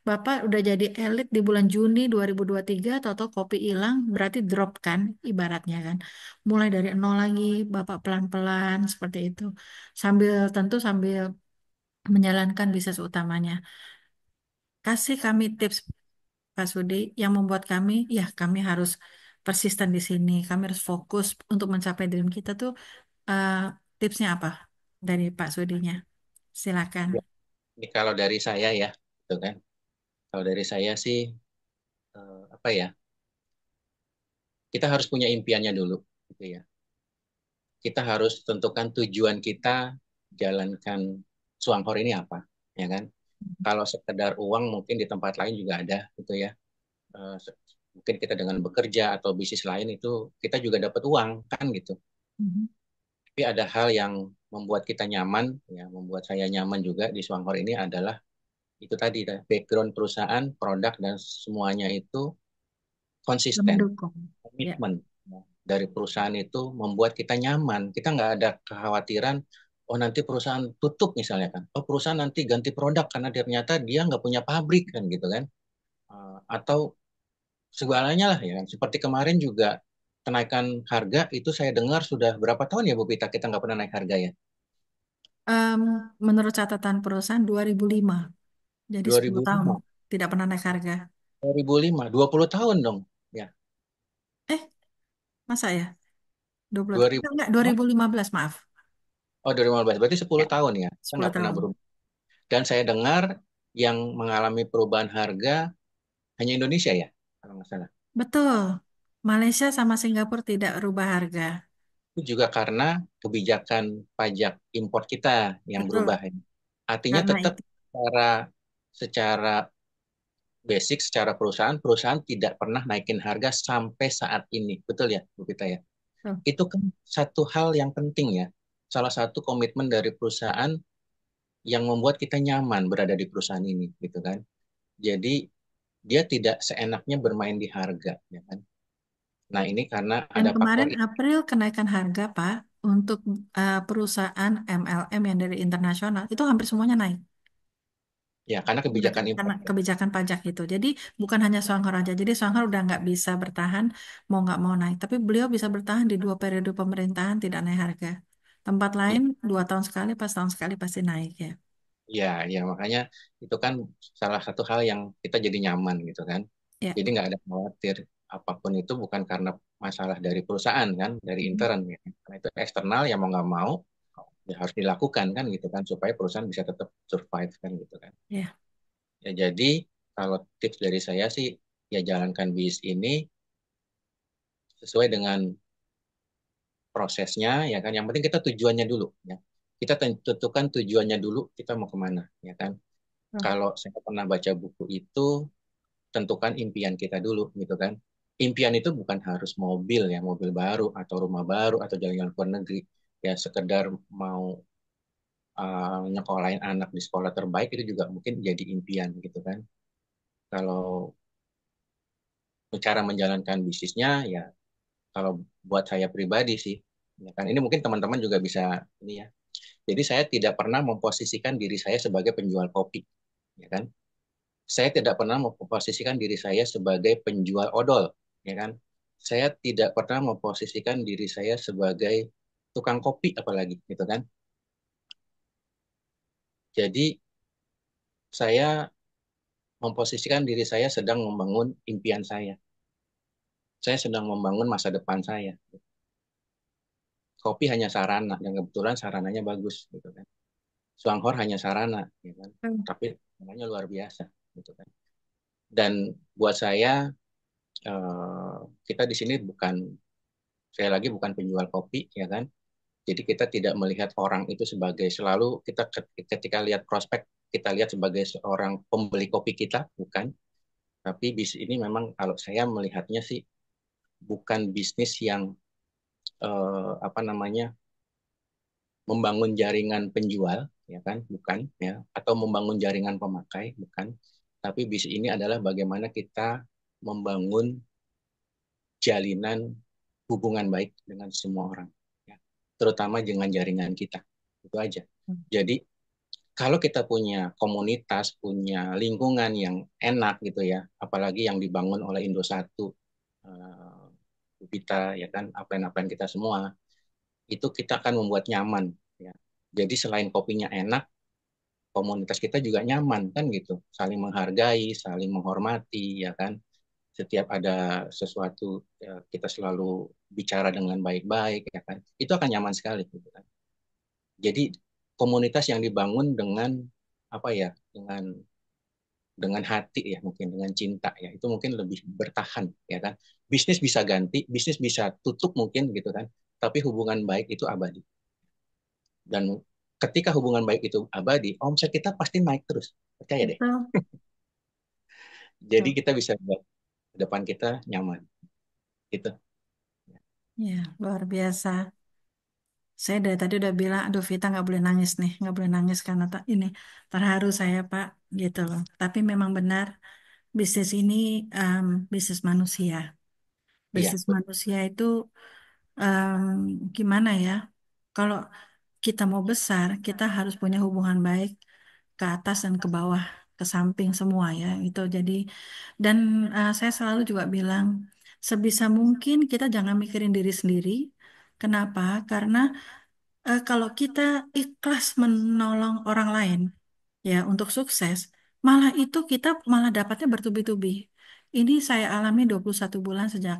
Bapak udah jadi elit di bulan Juni 2023, atau kopi hilang berarti drop kan ibaratnya kan. Mulai dari nol lagi, Bapak pelan-pelan seperti itu. Sambil tentu sambil menjalankan bisnis utamanya. Kasih kami tips Pak Sudi yang membuat kami ya kami harus persisten di sini. Kami harus fokus untuk mencapai dream kita tuh eh, tipsnya apa dari Pak Sudinya? Silakan. ya. Ini kalau dari saya ya, gitu kan. Kalau dari saya sih apa ya? Kita harus punya impiannya dulu, gitu ya. Kita harus tentukan tujuan kita jalankan Suanghor ini apa, ya kan? Kalau sekedar uang mungkin di tempat lain juga ada, gitu ya. Eh, Mungkin kita dengan bekerja atau bisnis lain itu kita juga dapat uang, kan gitu. Mhm. Tapi ada hal yang membuat kita nyaman, ya, membuat saya nyaman juga di Suanghor ini adalah itu tadi, background perusahaan, produk dan semuanya itu konsisten, Mendukung. Ya. komitmen dari perusahaan itu membuat kita nyaman. Kita nggak ada kekhawatiran, oh nanti perusahaan tutup misalnya kan, oh perusahaan nanti ganti produk karena ternyata dia nggak punya pabrik kan gitu kan. Atau segalanya lah ya kan. Seperti kemarin juga kenaikan harga itu saya dengar sudah berapa tahun ya Bu Pita kita nggak pernah naik harga ya. Em, Menurut catatan perusahaan 2005, jadi 10 tahun 2005, tidak pernah naik harga. 2005, 20 tahun dong. Ya, Eh, masa ya? 20 enggak, 2005. 2015 maaf. Oh, 2015. Berarti Ya, 10 tahun ya. Kita 10 nggak pernah tahun. berubah. Dan saya dengar yang mengalami perubahan harga hanya Indonesia ya, kalau nggak salah. Betul. Malaysia sama Singapura tidak rubah harga. Itu juga karena kebijakan pajak impor kita yang berubah. Betul. Ya. Artinya Karena tetap itu. secara secara basic, secara perusahaan, perusahaan tidak pernah naikin harga sampai saat ini. Betul ya, Bu Pita ya? Tuh. Itu kan satu hal yang penting ya. Salah satu komitmen dari perusahaan yang membuat kita nyaman berada di perusahaan ini, gitu kan. Jadi dia tidak seenaknya bermain di harga, ya kan? Nah, ini karena Dan ada faktor. kemarin April kenaikan harga, Pak, untuk perusahaan MLM yang dari internasional itu hampir semuanya naik. Ya, karena kebijakan Karena impor. kebijakan pajak itu. Jadi bukan hanya Songhor aja. Jadi Songhor udah nggak bisa bertahan, mau nggak mau naik. Tapi beliau bisa bertahan di dua periode pemerintahan tidak naik harga. Tempat Ya, lain 2 tahun sekali, pas tahun sekali pasti naik ya. ya, ya, makanya itu kan salah satu hal yang kita jadi nyaman gitu kan. Ya. Jadi nggak ada khawatir apapun itu bukan karena masalah dari perusahaan kan, dari Mhm. intern ya. Karena itu eksternal yang mau nggak mau ya harus dilakukan kan gitu kan supaya perusahaan bisa tetap survive kan gitu kan. Ya. Ya jadi kalau tips dari saya sih ya jalankan bis ini sesuai dengan prosesnya ya kan. Yang penting kita tujuannya dulu ya. Kita tentukan tujuannya dulu kita mau kemana ya kan. Oh. Kalau saya pernah baca buku itu tentukan impian kita dulu gitu kan. Impian itu bukan harus mobil ya, mobil baru atau rumah baru atau jalan-jalan ke luar negeri. Ya sekedar mau nyekolahin anak di sekolah terbaik itu juga mungkin jadi impian gitu kan. Kalau cara menjalankan bisnisnya ya kalau buat saya pribadi sih ya kan ini mungkin teman-teman juga bisa ini ya. Jadi saya tidak pernah memposisikan diri saya sebagai penjual kopi ya kan. Saya tidak pernah memposisikan diri saya sebagai penjual odol ya kan. Saya tidak pernah memposisikan diri saya sebagai tukang kopi apalagi gitu kan. Jadi saya memposisikan diri saya sedang membangun impian saya. Saya sedang membangun masa depan saya. Kopi hanya sarana dan kebetulan sarananya bagus gitu kan. Swanghor hanya sarana ya kan. Hmm. Tapi namanya luar biasa gitu kan. Dan buat saya eh, kita di sini bukan saya lagi bukan penjual kopi ya kan. Jadi kita tidak melihat orang itu sebagai selalu kita ketika lihat prospek kita lihat sebagai seorang pembeli kopi kita bukan. Tapi bisnis ini memang kalau saya melihatnya sih bukan bisnis yang apa namanya membangun jaringan penjual, ya kan, bukan, ya, atau membangun jaringan pemakai, bukan. Tapi bisnis ini adalah bagaimana kita membangun jalinan hubungan baik dengan semua orang, ya. Terutama dengan jaringan kita, itu aja. Jadi kalau kita punya komunitas, punya lingkungan yang enak gitu ya, apalagi yang dibangun oleh Indosatu, kita ya kan, apa-apa kita semua, itu kita akan membuat nyaman. Ya. Jadi selain kopinya enak, komunitas kita juga nyaman kan gitu, saling menghargai, saling menghormati, ya kan. Setiap ada sesuatu ya, kita selalu bicara dengan baik-baik, ya kan. Itu akan nyaman sekali, gitu kan. Jadi komunitas yang dibangun dengan apa ya, dengan hati ya, mungkin dengan cinta ya, itu mungkin lebih bertahan, ya kan. Bisnis bisa ganti, bisnis bisa tutup mungkin gitu kan, tapi hubungan baik itu abadi. Dan ketika hubungan baik itu abadi, omset kita pasti naik terus. Percaya deh. Betul. Jadi Betul. kita bisa buat depan kita nyaman. Gitu. Ya, luar biasa. Saya dari tadi udah bilang, aduh Vita nggak boleh nangis nih, nggak boleh nangis karena ini terharu saya Pak, gitu loh. Tapi memang benar, bisnis ini em, bisnis manusia. Iya, Bisnis betul. manusia itu gimana ya? Kalau kita mau besar, kita harus punya hubungan baik ke atas dan ke bawah, ke samping semua ya. Itu jadi dan saya selalu juga bilang sebisa mungkin kita jangan mikirin diri sendiri. Kenapa? Karena kalau kita ikhlas menolong orang lain ya untuk sukses, malah itu kita malah dapatnya bertubi-tubi. Ini saya alami 21 bulan sejak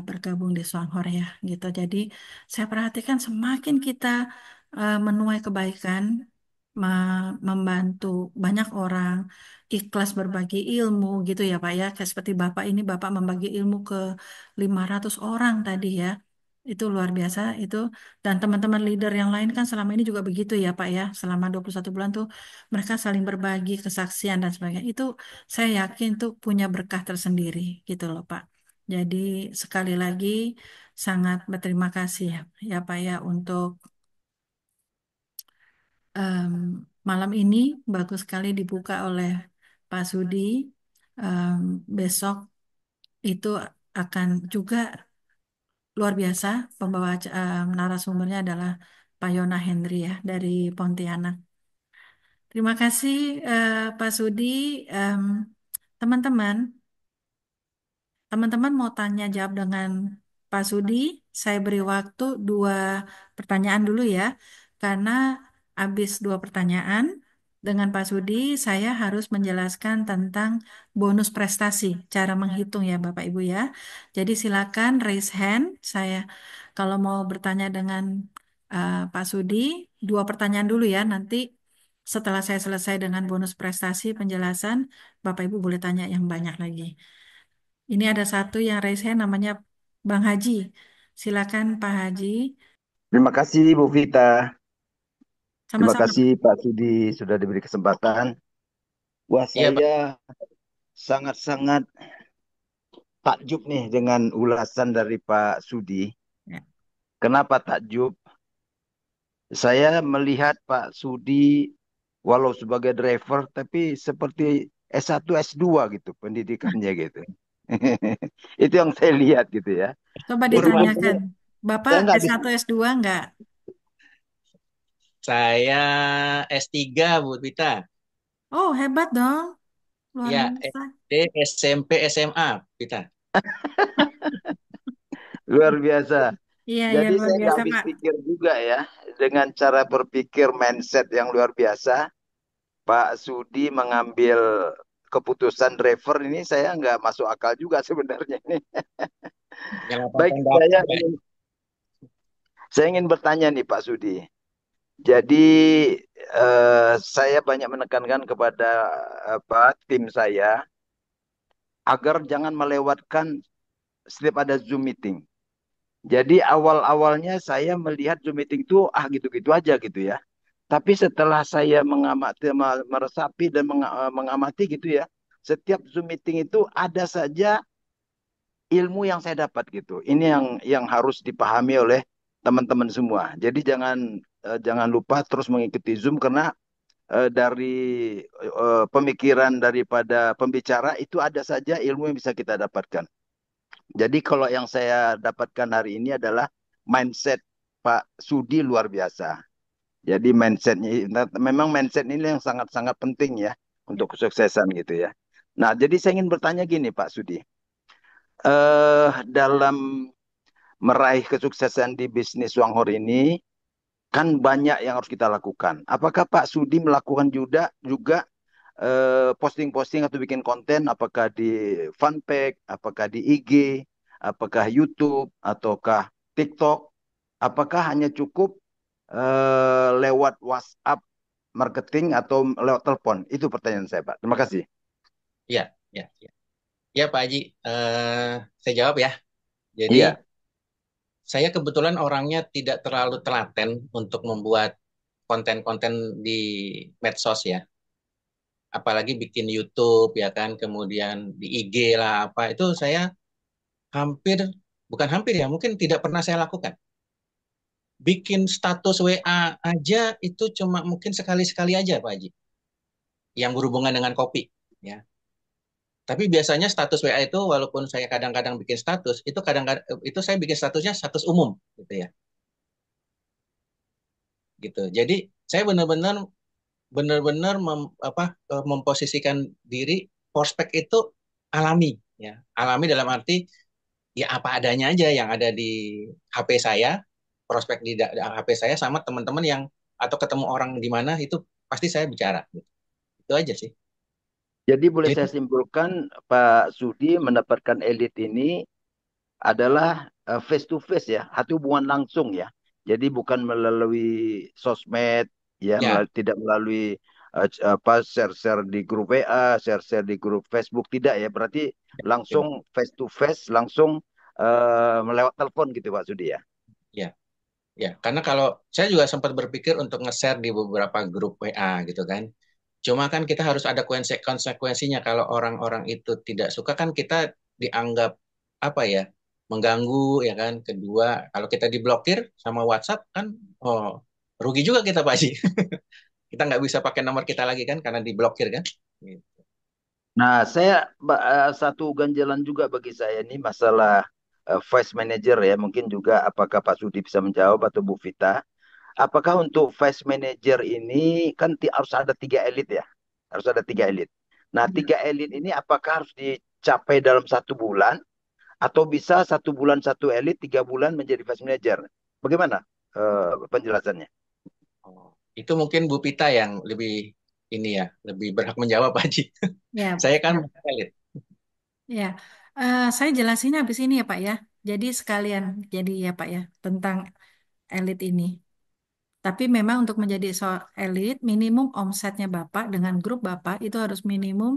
bergabung di Songhor ya gitu. Jadi saya perhatikan semakin kita menuai kebaikan, membantu banyak orang, ikhlas berbagi ilmu gitu ya Pak ya. Kayak seperti Bapak ini Bapak membagi ilmu ke 500 orang tadi ya. Itu luar biasa itu dan teman-teman leader yang lain kan selama ini juga begitu ya Pak ya. Selama 21 bulan tuh mereka saling berbagi kesaksian dan sebagainya. Itu saya yakin tuh punya berkah tersendiri gitu loh Pak. Jadi sekali lagi sangat berterima kasih ya Pak ya untuk em, malam ini bagus sekali dibuka oleh Pak Sudi em, besok itu akan juga luar biasa. Pembawa narasumbernya adalah Pak Yona Hendri ya dari Pontianak. Terima kasih Pak Sudi. Em, Teman-teman, teman-teman mau tanya jawab dengan Pak Sudi, saya beri waktu 2 pertanyaan dulu ya, karena habis 2 pertanyaan dengan Pak Sudi, saya harus menjelaskan tentang bonus prestasi, cara menghitung ya Bapak Ibu ya. Jadi silakan raise hand, saya kalau mau bertanya dengan Pak Sudi, 2 pertanyaan dulu ya, nanti setelah saya selesai dengan bonus prestasi penjelasan, Bapak Ibu boleh tanya yang banyak lagi. Ini ada satu yang raise hand namanya Bang Haji. Silakan Pak Haji. Terima kasih Bu Vita. Terima Sama-sama. kasih Pak Sudi sudah diberi kesempatan. Wah, Iya, Pak. saya sangat-sangat takjub nih dengan ulasan dari Pak Sudi. Ya. Kenapa takjub? Saya melihat Pak Sudi walau sebagai driver tapi seperti S1 S2 gitu pendidikannya gitu. Itu yang saya lihat gitu ya. Coba Betul-betul ditanyakan. Bapak saya nggak habis. S1 S2 enggak? Saya S3, Bu Pita. Oh, hebat dong. Luar Ya, biasa. SD, SMP, SMA, Pita. Luar biasa. Iya, iya Jadi luar saya nggak biasa, habis Pak. pikir juga ya dengan cara berpikir mindset yang luar biasa. Pak Sudi mengambil keputusan driver ini saya nggak masuk akal juga sebenarnya ini. Baik, Menyelesaikan daftar, Pak. saya ingin bertanya nih Pak Sudi. Jadi saya banyak menekankan kepada tim saya agar jangan melewatkan setiap ada Zoom meeting. Jadi awal-awalnya saya melihat Zoom meeting itu gitu-gitu aja gitu ya. Tapi setelah saya mengamati, meresapi dan mengamati gitu ya, setiap Zoom meeting itu ada saja ilmu yang saya dapat gitu. Ini yang harus dipahami oleh teman-teman semua. Jadi jangan lupa terus mengikuti Zoom karena dari pemikiran daripada pembicara itu ada saja ilmu yang bisa kita dapatkan. Jadi kalau yang saya dapatkan hari ini adalah mindset Pak Sudi luar biasa. Jadi mindsetnya, memang mindset ini yang sangat-sangat penting ya Ya. untuk kesuksesan gitu ya. Nah, jadi saya ingin bertanya gini Pak Sudi, dalam meraih kesuksesan di bisnis Wanghor ini kan banyak yang harus kita lakukan. Apakah Pak Sudi melakukan juga posting-posting atau bikin konten, apakah di Funpack, apakah di IG, apakah YouTube, ataukah TikTok, apakah hanya cukup lewat WhatsApp marketing atau lewat telepon? Itu pertanyaan saya, Pak. Terima kasih. Iya, iya, iya. Ya, Pak Haji. Saya jawab ya. Jadi, Iya, saya kebetulan orangnya tidak terlalu telaten untuk membuat konten-konten di medsos ya. Apalagi bikin YouTube ya kan, kemudian di IG lah apa. Itu saya hampir, bukan hampir ya, mungkin tidak pernah saya lakukan. Bikin status WA aja itu cuma mungkin sekali-sekali aja Pak Haji, yang berhubungan dengan kopi. Ya. Tapi biasanya status WA itu walaupun saya kadang-kadang bikin status, itu kadang-kadang itu saya bikin statusnya status umum gitu ya. Gitu. Jadi saya benar-benar memposisikan diri prospek itu alami ya. Alami dalam arti ya apa adanya aja yang ada di HP saya, prospek di HP saya sama teman-teman yang atau ketemu orang di mana itu pasti saya bicara gitu. Itu aja sih. jadi boleh saya Jadi simpulkan Pak Sudi mendapatkan elit ini adalah face to face ya, hati hubungan langsung ya. Jadi bukan melalui sosmed ya, ya, tidak melalui share-share di grup WA, share-share di grup Facebook tidak ya. Berarti betul. langsung face to face, langsung melewat telepon gitu Pak Sudi ya. Ya, ya, karena kalau saya juga sempat berpikir untuk nge-share di beberapa grup WA gitu kan. Cuma kan kita harus ada konsekuensinya kalau orang-orang itu tidak suka kan kita dianggap apa ya mengganggu ya kan. Kedua, kalau kita diblokir sama WhatsApp kan, oh rugi juga kita Pak Haji. Kita nggak bisa pakai nomor kita lagi kan karena diblokir kan. Gitu. Nah, satu ganjalan juga bagi saya ini masalah vice manager ya. Mungkin juga apakah Pak Sudi bisa menjawab atau Bu Vita. Apakah untuk vice manager ini kan harus ada 3 elit ya? Harus ada 3 elit. Nah, Ya. 3 elit ini apakah harus dicapai dalam 1 bulan atau bisa 1 bulan 1 elit, 3 bulan menjadi vice manager? Bagaimana penjelasannya? Oh, itu mungkin Bu Pita yang lebih ini ya, lebih berhak menjawab, Pak Haji. Ya, Saya kan siap. elit. Ya, saya jelasin habis ini ya Pak ya. Jadi sekalian, jadi ya Pak ya, tentang elit ini. Tapi memang untuk menjadi elit, minimum omsetnya Bapak dengan grup Bapak itu harus minimum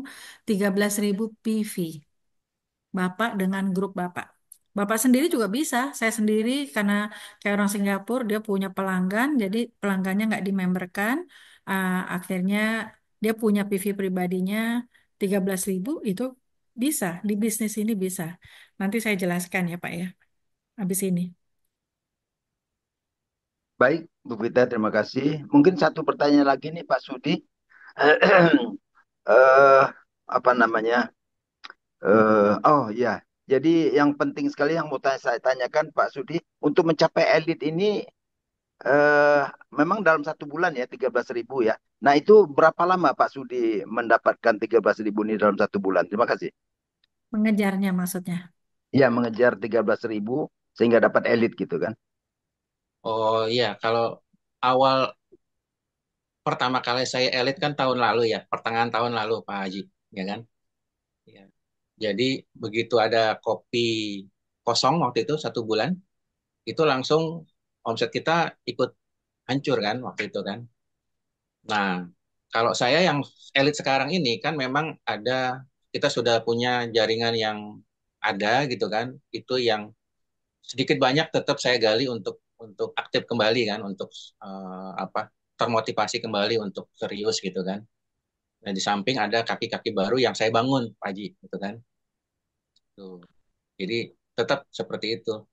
13.000 PV. Bapak dengan grup Bapak. Bapak sendiri juga bisa. Saya sendiri karena kayak orang Singapura, dia punya pelanggan, jadi pelanggannya nggak dimemberkan. Akhirnya dia punya PV pribadinya 13.000 itu bisa. Di bisnis ini bisa. Nanti saya jelaskan ya Pak ya, habis ini. Baik, Bu Vita, terima kasih. Mungkin satu pertanyaan lagi nih Pak Sudi. eh Apa namanya? Oh ya, jadi yang penting sekali yang mau saya tanyakan Pak Sudi, untuk mencapai elit ini eh, memang dalam 1 bulan ya 13.000 ya. Nah itu berapa lama Pak Sudi mendapatkan 13.000 ini dalam 1 bulan? Terima kasih. Mengejarnya maksudnya. Ya mengejar 13.000 sehingga dapat elit gitu kan. Oh iya, kalau awal pertama kali saya elit kan tahun lalu ya, pertengahan tahun lalu Pak Haji, ya kan? Ya. Jadi begitu ada kopi kosong waktu itu 1 bulan, itu langsung omset kita ikut hancur kan waktu itu kan. Nah, kalau saya yang elit sekarang ini kan memang kita sudah punya jaringan yang ada gitu kan, itu yang sedikit banyak tetap saya gali untuk aktif kembali kan, untuk apa termotivasi kembali untuk serius gitu kan. Dan di samping ada kaki-kaki baru yang saya bangun, Pak Haji, gitu kan. Tuh. Jadi tetap seperti itu.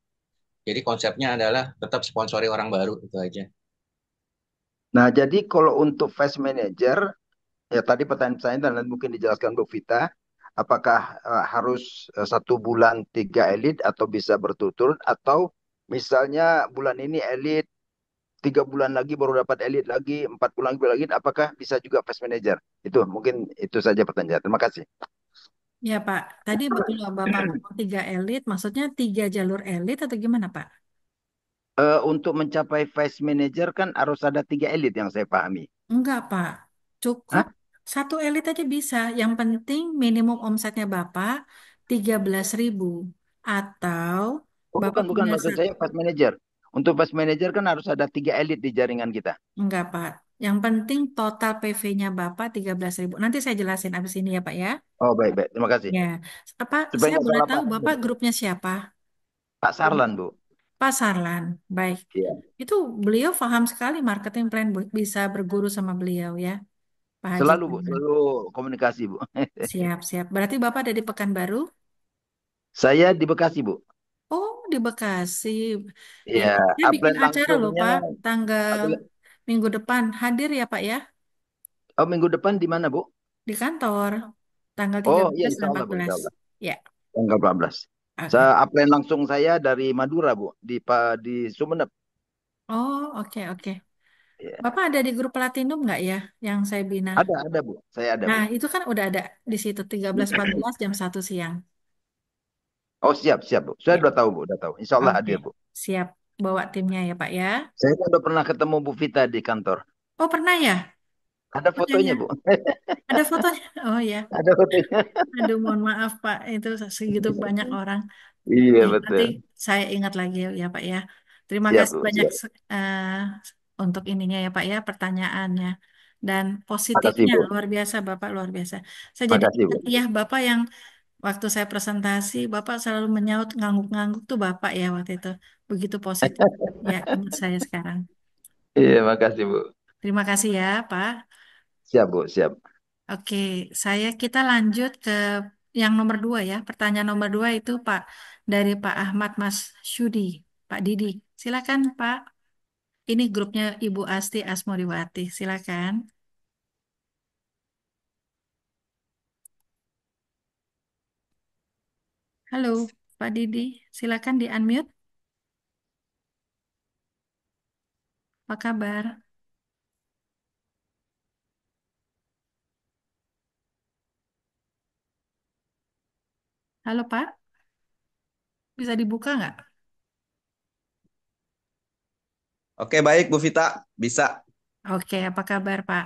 Jadi konsepnya adalah tetap sponsori orang baru itu aja. Nah jadi kalau untuk vice manager, ya tadi pertanyaan saya dan nanti mungkin dijelaskan Bu Vita, apakah harus 1 bulan 3 elit atau bisa berturut-turut atau misalnya bulan ini elit, 3 bulan lagi baru dapat elit lagi, 4 bulan lagi, apakah bisa juga vice manager? Itu mungkin itu saja pertanyaan. Terima kasih. Ya Pak, tadi betul Bapak ngomong 3 elit, maksudnya 3 jalur elit atau gimana Pak? Untuk mencapai vice manager kan harus ada 3 elit yang saya pahami. Enggak, Pak. Cukup Hah? 1 elit aja bisa. Yang penting minimum omsetnya Bapak 13.000. Atau Oh, Bapak bukan, bukan. punya Maksud saya vice manager. Untuk vice manager kan harus ada 3 elit di jaringan kita. enggak, Pak. Yang penting total PV-nya Bapak 13.000. Nanti saya jelasin abis ini ya, Pak ya. Oh, baik, baik. Terima kasih. Ya. Apa Supaya saya nggak boleh salah tahu paham. Bapak grupnya siapa? Pak Sarlan, Bu. Pak Sarlan. Baik. Iya. Itu beliau paham sekali marketing plan, bisa berguru sama beliau ya, Pak Haji. Selalu, Bu. Selalu komunikasi, Bu. Siap, siap. Berarti Bapak ada di Pekanbaru? Saya di Bekasi, Bu. Oh, di Bekasi. Ya, Iya. saya bikin Upline acara loh, langsungnya. Pak. Tanggal minggu depan. Hadir ya, Pak ya? Oh, minggu depan di mana, Bu? Di kantor. Tanggal Oh, tiga iya, belas dan insya empat Allah, Bu. belas. Insya Allah. Ya, Tanggal 14. oke. Saya upline langsung saya dari Madura, Bu. Di Sumeneb. Oh, oke, oke. Iya. Bapak ada di grup Platinum nggak ya yang saya bina? Ada, Bu. Saya ada, Nah, Bu. itu kan udah ada di situ 13.14 jam 1 siang. Oh, siap, siap, Bu. Saya Ya, udah tahu, Bu. Udah tahu. Insya Allah oke. hadir, Bu. Siap bawa timnya ya, Pak ya. Saya kan udah pernah ketemu Bu Vita di kantor. Oh, pernah ya? Ada Fotonya. fotonya, Bu. Ada fotonya. Oh ya. Ada fotonya. Aduh, mohon maaf Pak, itu segitu banyak orang. Iya, Nanti betul. saya ingat lagi ya Pak ya. Terima Siap, kasih Bu. banyak Siap. untuk ininya ya Pak ya, pertanyaannya. Dan Makasih, positifnya Bu. luar biasa Bapak, luar biasa. Saya jadi Makasih, Bu. ingat ya Bapak yang waktu saya presentasi, Bapak selalu menyaut ngangguk-ngangguk tuh Bapak ya waktu itu. Begitu positif. Ya, ingat saya sekarang. Iya, makasih, Bu. Terima kasih ya Pak. Siap, Bu. Siap. Oke, kita lanjut ke yang nomor 2 ya. Pertanyaan nomor 2 itu Pak dari Pak Ahmad Mas Syudi, Pak Didi. Silakan Pak. Ini grupnya Ibu Asti Asmodiwati. Silakan. Halo, Pak Didi. Silakan di-unmute. Apa kabar? Halo, Pak. Bisa dibuka nggak? Oke, baik Bu Vita. Bisa. Oke, apa kabar, Pak?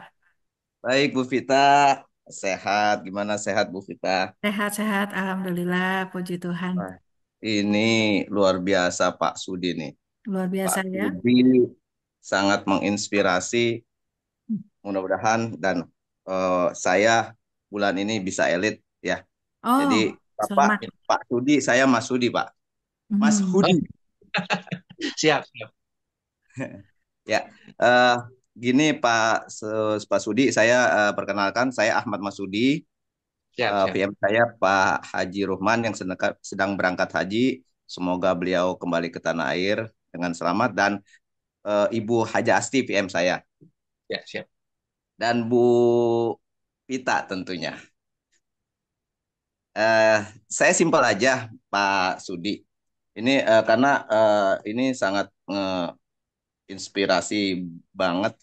Baik Bu Vita. Sehat. Gimana sehat Bu Vita? Sehat-sehat, Alhamdulillah, puji Tuhan. Wah, ini luar biasa Pak Sudi nih. Luar Pak biasa ya. Sudi sangat menginspirasi. Mudah-mudahan dan saya bulan ini bisa elit ya. Jadi Oh, Bapak selamat. Pak Sudi, saya Mas Sudi Pak. Mas Hmm. Hudi. Oh, siap, siap, Ya, eh, gini Pak Sudi, saya perkenalkan saya Ahmad Masudi. siap, siap. PM saya Pak Haji Ruhman yang sedang berangkat haji. Semoga beliau kembali ke tanah air dengan selamat dan Ibu Haja Asti PM saya Ya, siap. dan Bu Pita tentunya. Eh, saya simpel aja Pak Sudi. Ini karena ini sangat inspirasi banget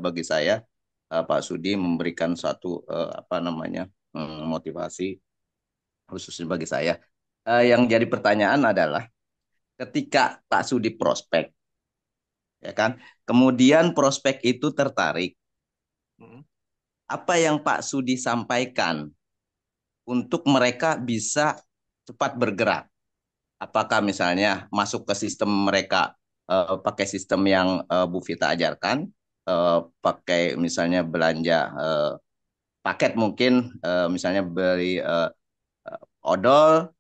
bagi saya Pak Sudi memberikan suatu apa namanya motivasi khususnya bagi saya. Yang jadi pertanyaan adalah ketika Pak Sudi prospek, ya kan, kemudian prospek itu tertarik, Mm. apa yang Pak Sudi sampaikan untuk mereka bisa cepat bergerak? Apakah misalnya masuk ke sistem mereka pakai sistem yang Bu Vita ajarkan, pakai misalnya belanja paket mungkin, misalnya beli odol,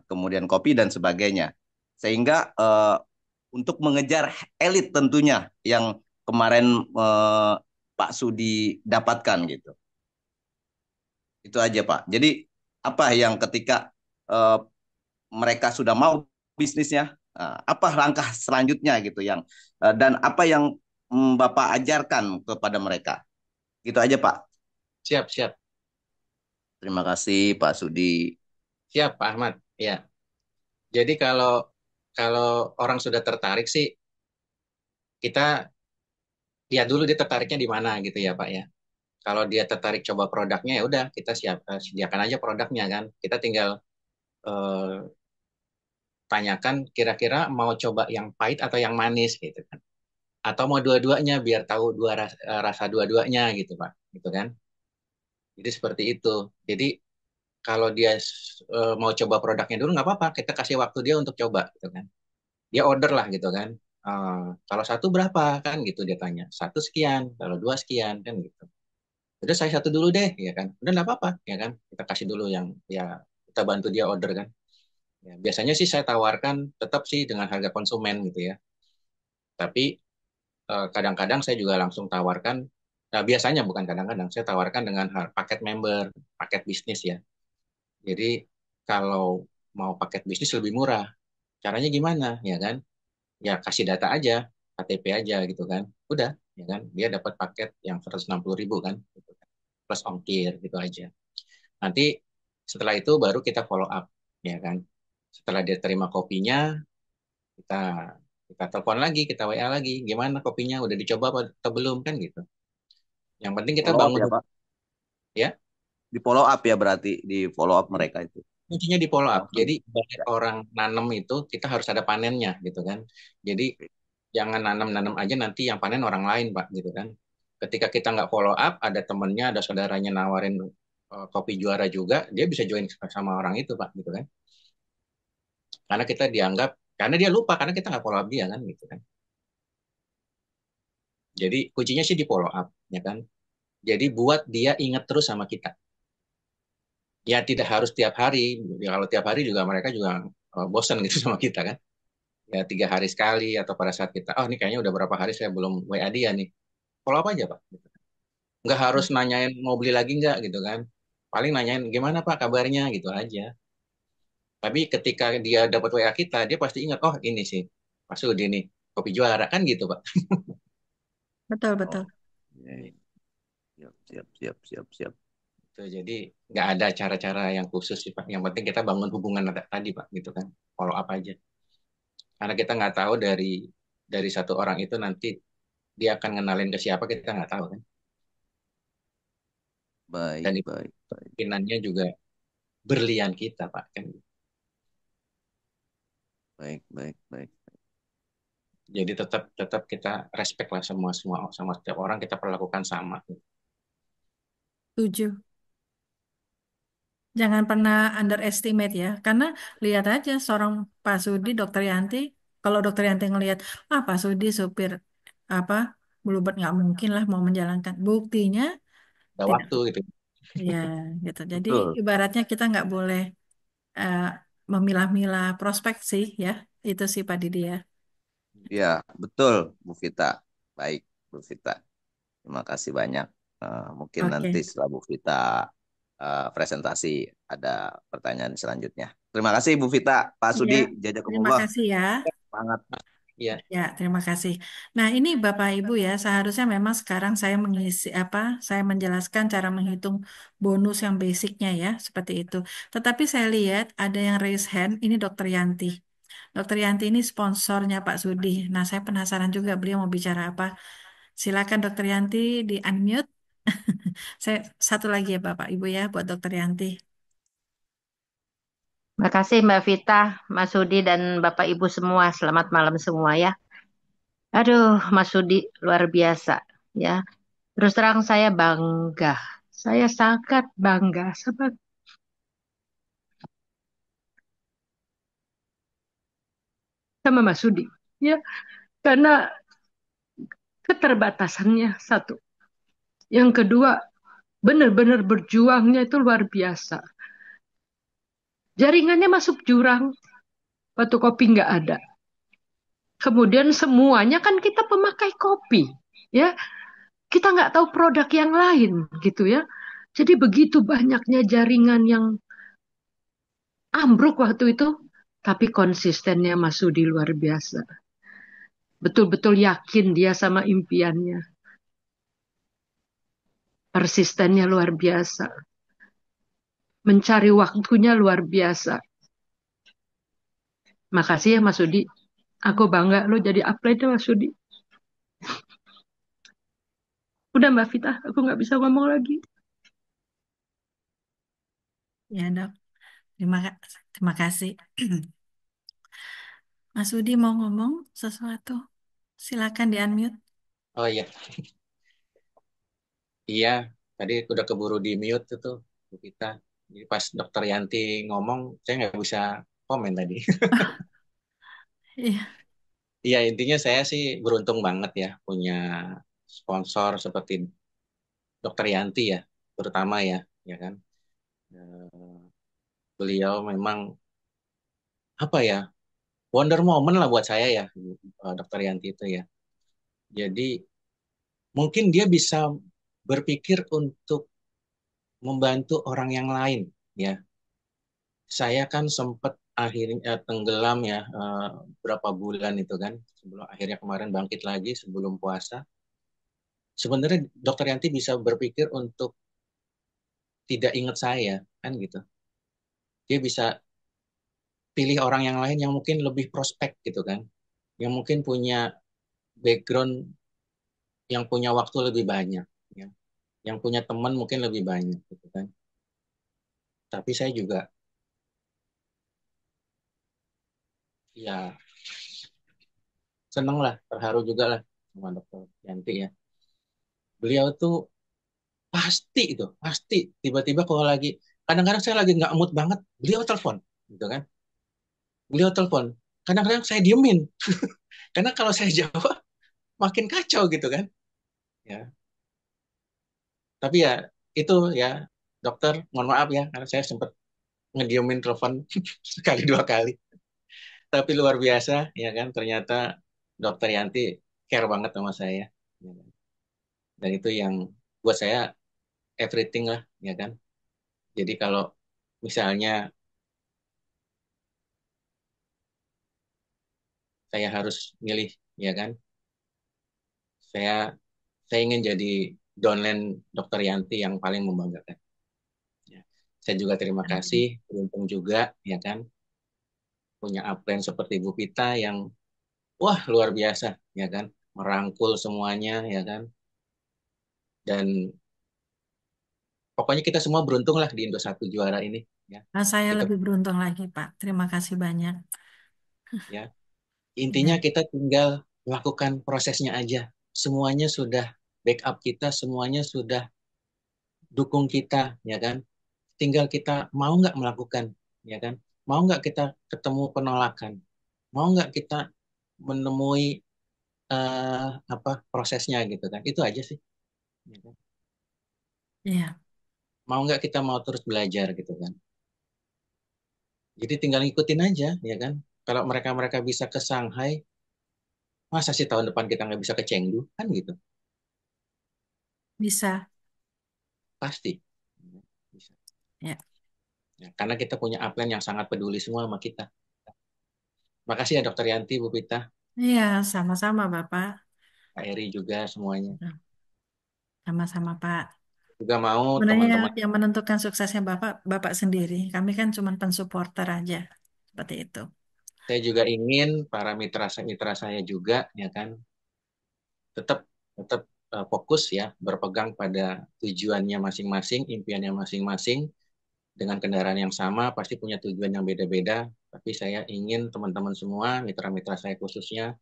kemudian kopi dan sebagainya. Sehingga untuk mengejar elit tentunya yang kemarin Pak Sudi dapatkan gitu. Itu aja Pak. Jadi apa yang ketika eh, mereka sudah mau bisnisnya, apa langkah selanjutnya gitu yang dan apa yang Bapak ajarkan kepada mereka. Gitu aja Pak. Siap, siap. Terima kasih Pak Sudi. Siap, Pak Ahmad. Ya. Jadi kalau kalau orang sudah tertarik sih, kita lihat dulu dia tertariknya di mana gitu ya, Pak ya. Kalau dia tertarik coba produknya ya udah kita sediakan aja produknya kan. Kita tinggal eh, tanyakan kira-kira mau coba yang pahit atau yang manis gitu kan. Atau mau dua-duanya biar tahu rasa dua-duanya gitu, Pak. Gitu kan. Jadi seperti itu. Jadi kalau dia mau coba produknya dulu nggak apa-apa, kita kasih waktu dia untuk coba gitu kan. Dia order lah gitu kan. Kalau satu berapa kan gitu dia tanya. Satu sekian, kalau dua sekian kan gitu. Udah saya satu dulu deh, ya kan. Udah nggak apa-apa, ya kan. Kita kasih dulu yang ya kita bantu dia order kan. Ya, biasanya sih saya tawarkan tetap sih dengan harga konsumen gitu ya. Tapi kadang-kadang saya juga langsung tawarkan. Nah, biasanya bukan kadang-kadang saya tawarkan dengan paket member, paket bisnis ya. Jadi kalau mau paket bisnis lebih murah, caranya gimana, ya kan? Ya kasih data aja, KTP aja gitu kan. Udah, ya kan? Dia dapat paket yang 160.000 kan, gitu kan. Plus ongkir gitu aja. Nanti setelah itu baru kita follow up, ya kan? Setelah dia terima kopinya, kita kita telepon lagi, kita WA lagi. Gimana kopinya? Udah dicoba atau belum kan gitu. Yang penting kita Follow up bangun ya Pak. ya. Di follow up ya berarti di follow up mereka itu. Kuncinya di follow up. Langsung. Jadi banyak Ya. orang nanam itu kita harus ada panennya gitu kan. Jadi jangan nanam-nanam aja nanti yang panen orang lain Pak gitu kan. Ketika kita nggak follow up, ada temennya, ada saudaranya nawarin kopi juara juga, dia bisa join sama orang itu Pak gitu kan. Karena kita dianggap, karena dia lupa, karena kita nggak follow up dia kan gitu kan. Jadi kuncinya sih di follow up ya kan. Jadi buat dia ingat terus sama kita. Ya tidak harus tiap hari. Ya, kalau tiap hari juga mereka juga bosan gitu sama kita kan. Ya 3 hari sekali atau pada saat kita, oh ini kayaknya udah berapa hari saya belum WA dia nih. Follow up aja Pak. Nggak harus nanyain mau beli lagi nggak gitu kan. Paling nanyain gimana Pak kabarnya gitu aja. Tapi ketika dia dapat WA kita, dia pasti ingat, oh ini sih Pak Sudi nih, kopi juara kan gitu Pak. Betul, betul. Oh, ya, ya. Siap, siap, siap, siap, siap. gitu. Jadi nggak ada cara-cara yang khusus sih Pak. Yang penting kita bangun hubungan tadi Pak, gitu kan. Follow up aja. Karena kita nggak tahu dari satu orang itu nanti dia akan ngenalin ke siapa kita nggak tahu kan. Baik, Dan itu baik, baik, kemungkinannya juga berlian kita Pak kan. baik, baik, baik. Jadi tetap tetap kita respect lah semua semua sama setiap orang kita perlakukan sama. Tujuh. Jangan pernah underestimate ya, karena lihat aja seorang Pak Sudi, Dokter Yanti, kalau Dokter Yanti ngelihat, Pak Sudi supir apa, Bluebird nggak mungkin lah mau menjalankan. Buktinya Ada tidak, waktu gitu. ya gitu. Jadi Betul. ibaratnya kita nggak boleh eh, memilah-milah prospek sih ya, itu sih Pak Didi ya. Ya, betul, Bu Vita. Baik, Bu Vita. Terima kasih banyak. Mungkin nanti Oke, setelah Bu Vita presentasi ada pertanyaan selanjutnya. Terima kasih Bu Vita, Pak ya, Sudi, terima Jazakumullah. kasih ya. Semangat. Iya. Ya, terima kasih. Nah, ini Bapak Ibu ya, seharusnya memang sekarang saya mengisi saya menjelaskan cara menghitung bonus yang basicnya ya, seperti itu. Tetapi saya lihat ada yang raise hand, ini Dokter Yanti. Dokter Yanti ini sponsornya Pak Sudi. Nah, saya penasaran juga beliau mau bicara apa. Silakan Dokter Yanti di unmute. Saya satu lagi ya Bapak Ibu ya buat Dokter Yanti. Terima kasih Mbak Vita, Mas Sudi, dan Bapak Ibu semua. Selamat malam semua ya. Aduh, Mas Sudi luar biasa ya. Terus terang saya bangga. Saya sangat bangga sama Mas Sudi. Ya, karena keterbatasannya satu. Yang kedua, benar-benar berjuangnya itu luar biasa. Jaringannya masuk jurang, batu kopi nggak ada. Kemudian semuanya kan kita pemakai kopi. Ya, kita nggak tahu produk yang lain gitu ya. Jadi begitu banyaknya jaringan yang ambruk waktu itu, tapi konsistennya Mas Sudi luar biasa. Betul-betul yakin dia sama impiannya. Persistennya luar biasa. Mencari waktunya luar biasa. Makasih ya Mas Sudi. Aku bangga lo jadi upline Mas Sudi. Udah Mbak Vita, aku nggak bisa ngomong lagi. Ya, Dok. Terima kasih. Mas Sudi mau ngomong sesuatu? Silakan di unmute. Oh iya, iya. Tadi udah keburu di mute itu Bu kita. Jadi pas Dokter Yanti ngomong, saya nggak bisa komen tadi. Iya. Iya, intinya saya sih beruntung banget ya punya sponsor seperti Dokter Yanti ya, terutama ya, ya kan. Eh, Beliau memang apa ya, wonder moment lah buat saya ya, Dokter Yanti itu ya. Jadi mungkin dia bisa berpikir untuk membantu orang yang lain ya. Saya kan sempat akhirnya tenggelam ya berapa bulan itu kan sebelum akhirnya kemarin bangkit lagi sebelum puasa. Sebenarnya Dokter Yanti bisa berpikir untuk tidak ingat saya kan gitu. Dia bisa pilih orang yang lain yang mungkin lebih prospek gitu kan, yang mungkin punya background, yang punya waktu lebih banyak, ya. Yang punya teman mungkin lebih banyak gitu kan. Tapi saya juga ya seneng lah, terharu juga lah sama Dokter Yanti ya. Beliau tuh pasti tiba-tiba kalau lagi kadang-kadang saya lagi nggak mood banget, beliau telepon gitu kan. Beliau telepon. Kadang-kadang saya diemin. Karena kalau saya jawab makin kacau gitu kan. Ya. Tapi ya itu ya dokter, mohon maaf ya karena saya sempat ngediemin telepon sekali dua kali. Tapi luar biasa ya kan ternyata dokter Yanti care banget sama saya. Ya kan? Dan itu yang buat saya everything lah ya kan. Jadi kalau misalnya saya harus milih ya kan, saya saya ingin jadi downline dokter Yanti yang paling membanggakan. Saya juga terima kasih, beruntung juga ya kan punya upline seperti Bu Pita yang wah luar biasa ya kan, merangkul semuanya ya kan. Dan pokoknya kita semua beruntung lah di Indosat juara ini ya. Nah, saya Kita lebih beruntung lagi, Pak. Terima kasih banyak. ya intinya Ya, kita tinggal lakukan prosesnya aja. Semuanya sudah backup kita, semuanya sudah dukung kita ya kan. Tinggal kita mau nggak melakukan ya kan. Mau nggak kita ketemu penolakan. Mau nggak kita menemui apa prosesnya gitu kan. Itu aja sih. Ya kan? ya, Mau nggak kita mau terus belajar gitu kan. Jadi tinggal ngikutin aja ya kan. Kalau mereka-mereka bisa ke Shanghai, masa sih tahun depan kita nggak bisa ke Chengdu kan gitu. bisa. Pasti. Bisa. Ya, Ya, karena kita punya upline yang sangat peduli semua sama kita. Makasih ya Dokter Yanti, Bu Pita, iya, sama-sama, Bapak. Pak Eri juga semuanya. Sama-sama, Pak. Juga mau Sebenarnya teman-teman, yang menentukan suksesnya Bapak, Bapak sendiri. Kami kan cuma pensupporter aja. Seperti itu. saya juga ingin para mitra-mitra saya juga ya kan tetap tetap fokus ya berpegang pada tujuannya masing-masing, impiannya masing-masing dengan kendaraan yang sama pasti punya tujuan yang beda-beda, tapi saya ingin teman-teman semua, mitra-mitra saya khususnya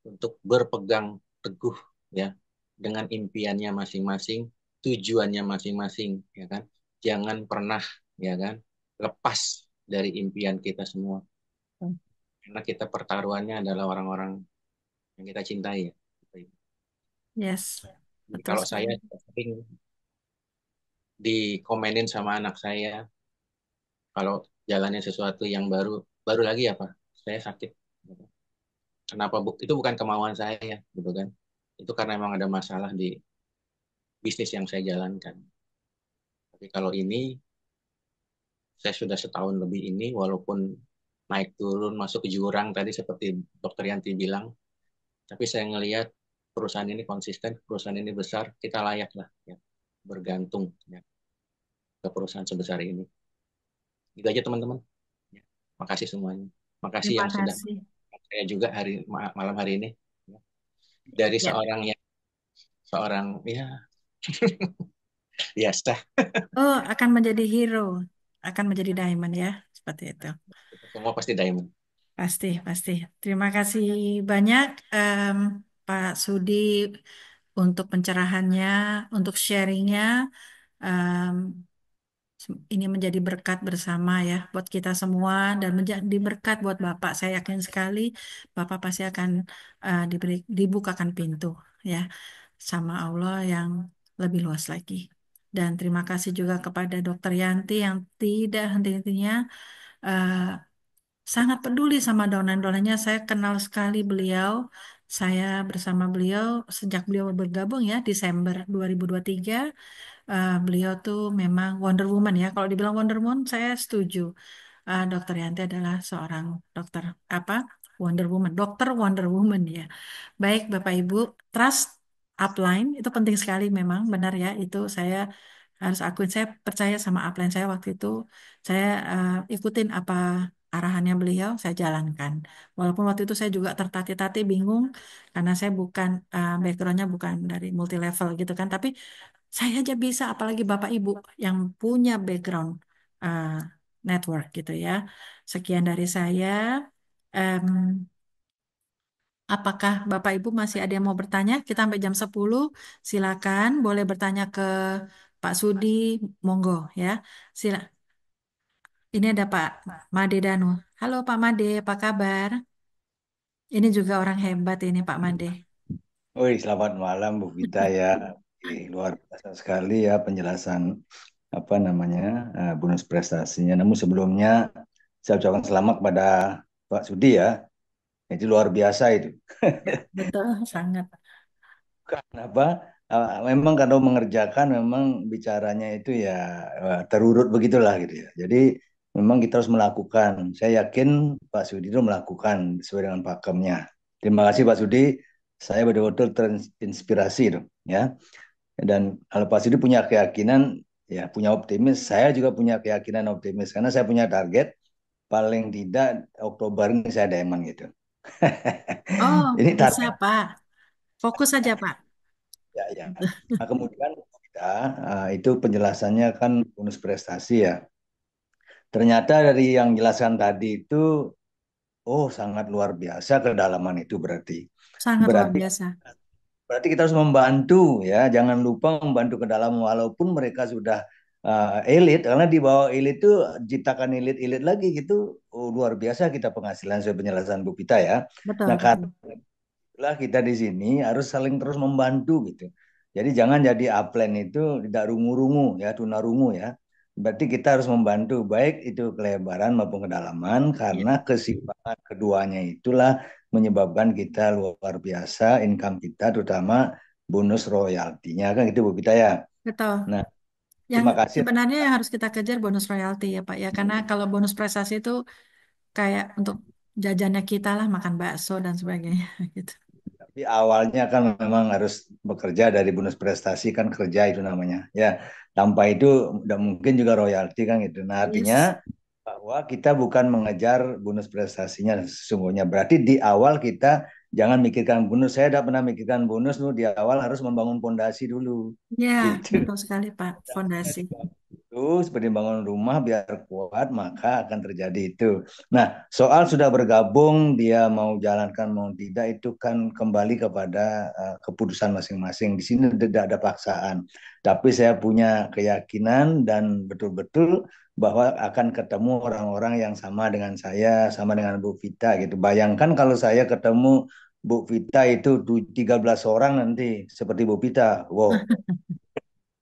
untuk berpegang teguh ya dengan impiannya masing-masing, tujuannya masing-masing ya kan. Jangan pernah ya kan lepas dari impian kita semua. Karena kita pertaruhannya adalah orang-orang yang kita cintai ya. Yes, Jadi betul kalau saya sekali. sering dikomenin sama anak saya kalau jalannya sesuatu yang baru, baru lagi apa? Saya sakit. Kenapa itu bukan kemauan saya gitu kan. Itu karena memang ada masalah di bisnis yang saya jalankan. Tapi kalau ini saya sudah setahun lebih ini walaupun naik turun masuk ke jurang tadi seperti Dokter Yanti bilang, tapi saya ngelihat perusahaan ini konsisten, perusahaan ini besar, kita layak lah ya, bergantung ya, ke perusahaan sebesar ini. Itu aja teman-teman. Ya, makasih semuanya. Makasih Terima yang sudah kasih. saya juga malam hari ini. Ya. Dari Ya. seorang ya biasa. Oh, akan menjadi hero. Akan menjadi diamond ya. Seperti itu. Semua pasti diamond. Pasti, pasti. Terima kasih banyak Pak Sudi untuk pencerahannya, untuk sharingnya. Em, ini menjadi berkat bersama ya buat kita semua dan menjadi berkat buat Bapak. Saya yakin sekali Bapak pasti akan dibukakan pintu ya sama Allah yang lebih luas lagi. Dan terima kasih juga kepada Dokter Yanti yang tidak henti-hentinya eh, sangat peduli sama donatur-donornya. Saya kenal sekali beliau. Saya bersama beliau sejak beliau bergabung ya Desember 2023. Beliau tuh memang Wonder Woman ya. Kalau dibilang Wonder Woman, saya setuju. Dokter Yanti adalah seorang dokter apa? Wonder Woman, dokter Wonder Woman ya. Baik Bapak Ibu, trust upline itu penting sekali memang, benar ya. Itu saya harus akuin, saya percaya sama upline saya waktu itu. Saya ikutin apa arahannya beliau, saya jalankan. Walaupun waktu itu saya juga tertatih-tatih bingung karena saya bukan backgroundnya bukan dari multi level gitu kan. Tapi saya aja bisa, apalagi Bapak Ibu yang punya background uh, network gitu ya. Sekian dari saya. Em, apakah Bapak Ibu masih ada yang mau bertanya? Kita sampai jam 10. Silakan, boleh bertanya ke Pak Sudi, monggo ya. Sila. Ini ada Pak Made Danu. Halo Pak Made, apa kabar? Ini juga orang hebat ini Pak Made. Woi, selamat malam Bu Vita ya. Luar biasa sekali ya penjelasan apa namanya bonus prestasinya. Namun sebelumnya saya ucapkan selamat kepada Pak Sudi ya. Itu luar biasa itu. Ya, betul, sangat. Kenapa? Memang kalau mengerjakan memang bicaranya itu ya terurut begitulah gitu ya. Jadi memang kita harus melakukan. Saya yakin Pak Sudi itu melakukan sesuai dengan pakemnya. Terima kasih Pak Sudi. Saya betul-betul terinspirasi itu ya. Dan kalau Pak Sudi punya keyakinan ya punya optimis. Saya juga punya keyakinan optimis karena saya punya target paling tidak Oktober ini saya diamond gitu. Oh, Ini bisa target Pak. Fokus saja Pak. ya, ya. Nah, kemudian kita itu penjelasannya kan bonus prestasi ya. Ternyata dari yang jelaskan tadi itu, oh sangat luar biasa kedalaman itu berarti. Sangat luar Berarti biasa. berarti kita harus membantu ya, jangan lupa membantu kedalaman walaupun mereka sudah elit, karena di bawah elit itu ciptakan elit-elit lagi gitu. Oh, luar biasa kita penghasilan sesuai penjelasan Bu Pita ya. Betul, Nah, betul. itulah kita di sini harus saling terus membantu gitu. Jadi jangan jadi upline itu tidak rungu-rungu ya, tunarungu ya. Berarti kita harus membantu baik itu kelebaran maupun kedalaman Ya, karena keseimbangan keduanya itulah menyebabkan kita luar biasa income kita terutama bonus royaltinya kan gitu Bu Pita ya. betul. Nah, Yang terima kasih. sebenarnya yang harus kita kejar bonus royalti ya Pak ya. Karena kalau bonus prestasi itu kayak untuk jajannya kita lah makan bakso dan sebagainya gitu. Tapi awalnya kan memang harus bekerja dari bonus prestasi kan kerja itu namanya. Ya, tanpa itu tidak mungkin juga royalti kan gitu. Nah, artinya Yes. bahwa kita bukan mengejar bonus prestasinya sesungguhnya. Berarti di awal kita jangan mikirkan bonus. Saya tidak pernah mikirkan bonus dulu di awal harus membangun fondasi dulu. Ya, Gitu. betul sekali Pak. Fondasi. Itu seperti bangun rumah biar kuat maka akan terjadi itu. Nah, soal sudah bergabung dia mau jalankan mau tidak itu kan kembali kepada keputusan masing-masing. Di sini tidak ada paksaan. Tapi saya punya keyakinan dan betul-betul bahwa akan ketemu orang-orang yang sama dengan saya, sama dengan Bu Vita gitu. Bayangkan kalau saya ketemu Bu Vita itu 13 orang nanti seperti Bu Vita. Wow,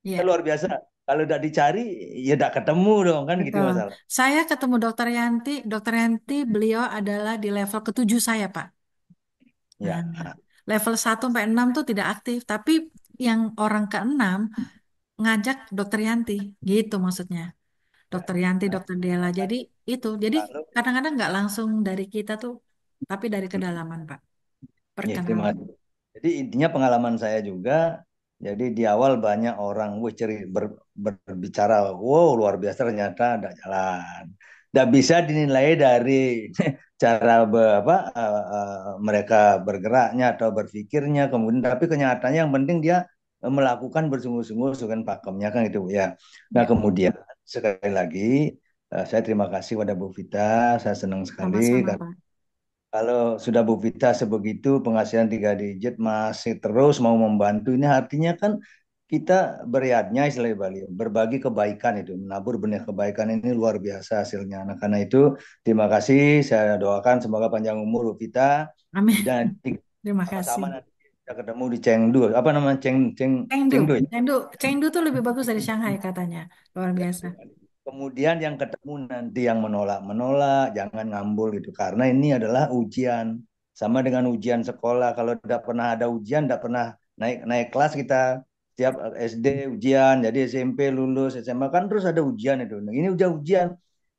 Ya, luar biasa. Kalau udah dicari, ya udah ketemu dong kan gitu betul. masalah. Saya ketemu Dokter Yanti. Dokter Yanti beliau adalah di level ketujuh saya Pak. Nah, Ya, level 1 sampai 6 tuh tidak aktif. Tapi yang orang ke-6 ngajak Dokter Yanti. Gitu maksudnya. ya. Dokter Yanti, Nah, Dokter Dela. Jadi itu. Jadi kalau kadang-kadang nggak langsung dari kita tuh, tapi dari kedalaman, Pak. ya, terima Perkenalan. kasih. Jadi intinya pengalaman saya juga, jadi di awal banyak orang, wah berbicara, wow luar biasa ternyata ada jalan. Tidak bisa dinilai dari cara mereka bergeraknya atau berpikirnya, kemudian tapi kenyataannya yang penting dia melakukan bersungguh-sungguh dengan pakemnya kan itu ya. Nah Ya, kemudian sekali lagi saya terima kasih pada Bu Vita, saya senang sekali sama-sama, karena Pak. kalau sudah Bu Vita sebegitu penghasilan 3 digit masih terus mau membantu ini artinya kan kita beriatnya istilah Bali berbagi kebaikan itu menabur benih kebaikan ini luar biasa hasilnya. Nah karena itu terima kasih saya doakan semoga panjang umur Bu Vita Amin. kemudian Terima sama-sama kasih. nanti kita ketemu di Chengdu apa namanya Chengdu. Chengdu ya. Chengdu. Chengdu tuh lebih bagus dari Shanghai katanya. Luar biasa. Kemudian yang ketemu nanti yang menolak-menolak, jangan ngambul gitu. Karena ini adalah ujian. Sama dengan ujian sekolah. Kalau tidak pernah ada ujian, tidak pernah naik naik kelas kita. Setiap SD ujian, jadi SMP lulus, SMA kan terus ada ujian itu. Nah, ini udah ujian.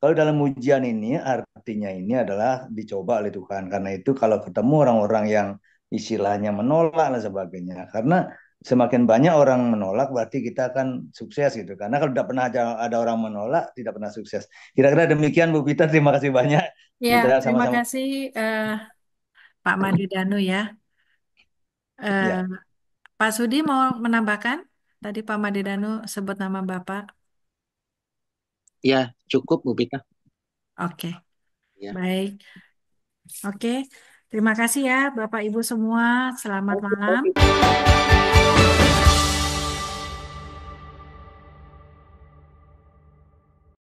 Kalau dalam ujian ini artinya ini adalah dicoba oleh Tuhan. Karena itu kalau ketemu orang-orang yang istilahnya menolak dan sebagainya. Karena semakin banyak orang menolak berarti kita akan sukses gitu karena kalau tidak pernah ada orang menolak tidak pernah sukses kira-kira demikian Bu Pita terima kasih banyak Ya, kita terima sama-sama kasih Pak Made Danu ya. ya Eh, Pak Sudi mau menambahkan? Tadi Pak Made Danu sebut nama Bapak. Ya, cukup Bu Pita. Oke, Ya. baik. Oke, terima kasih ya Bapak Ibu semua. Selamat Oke, malam. oke.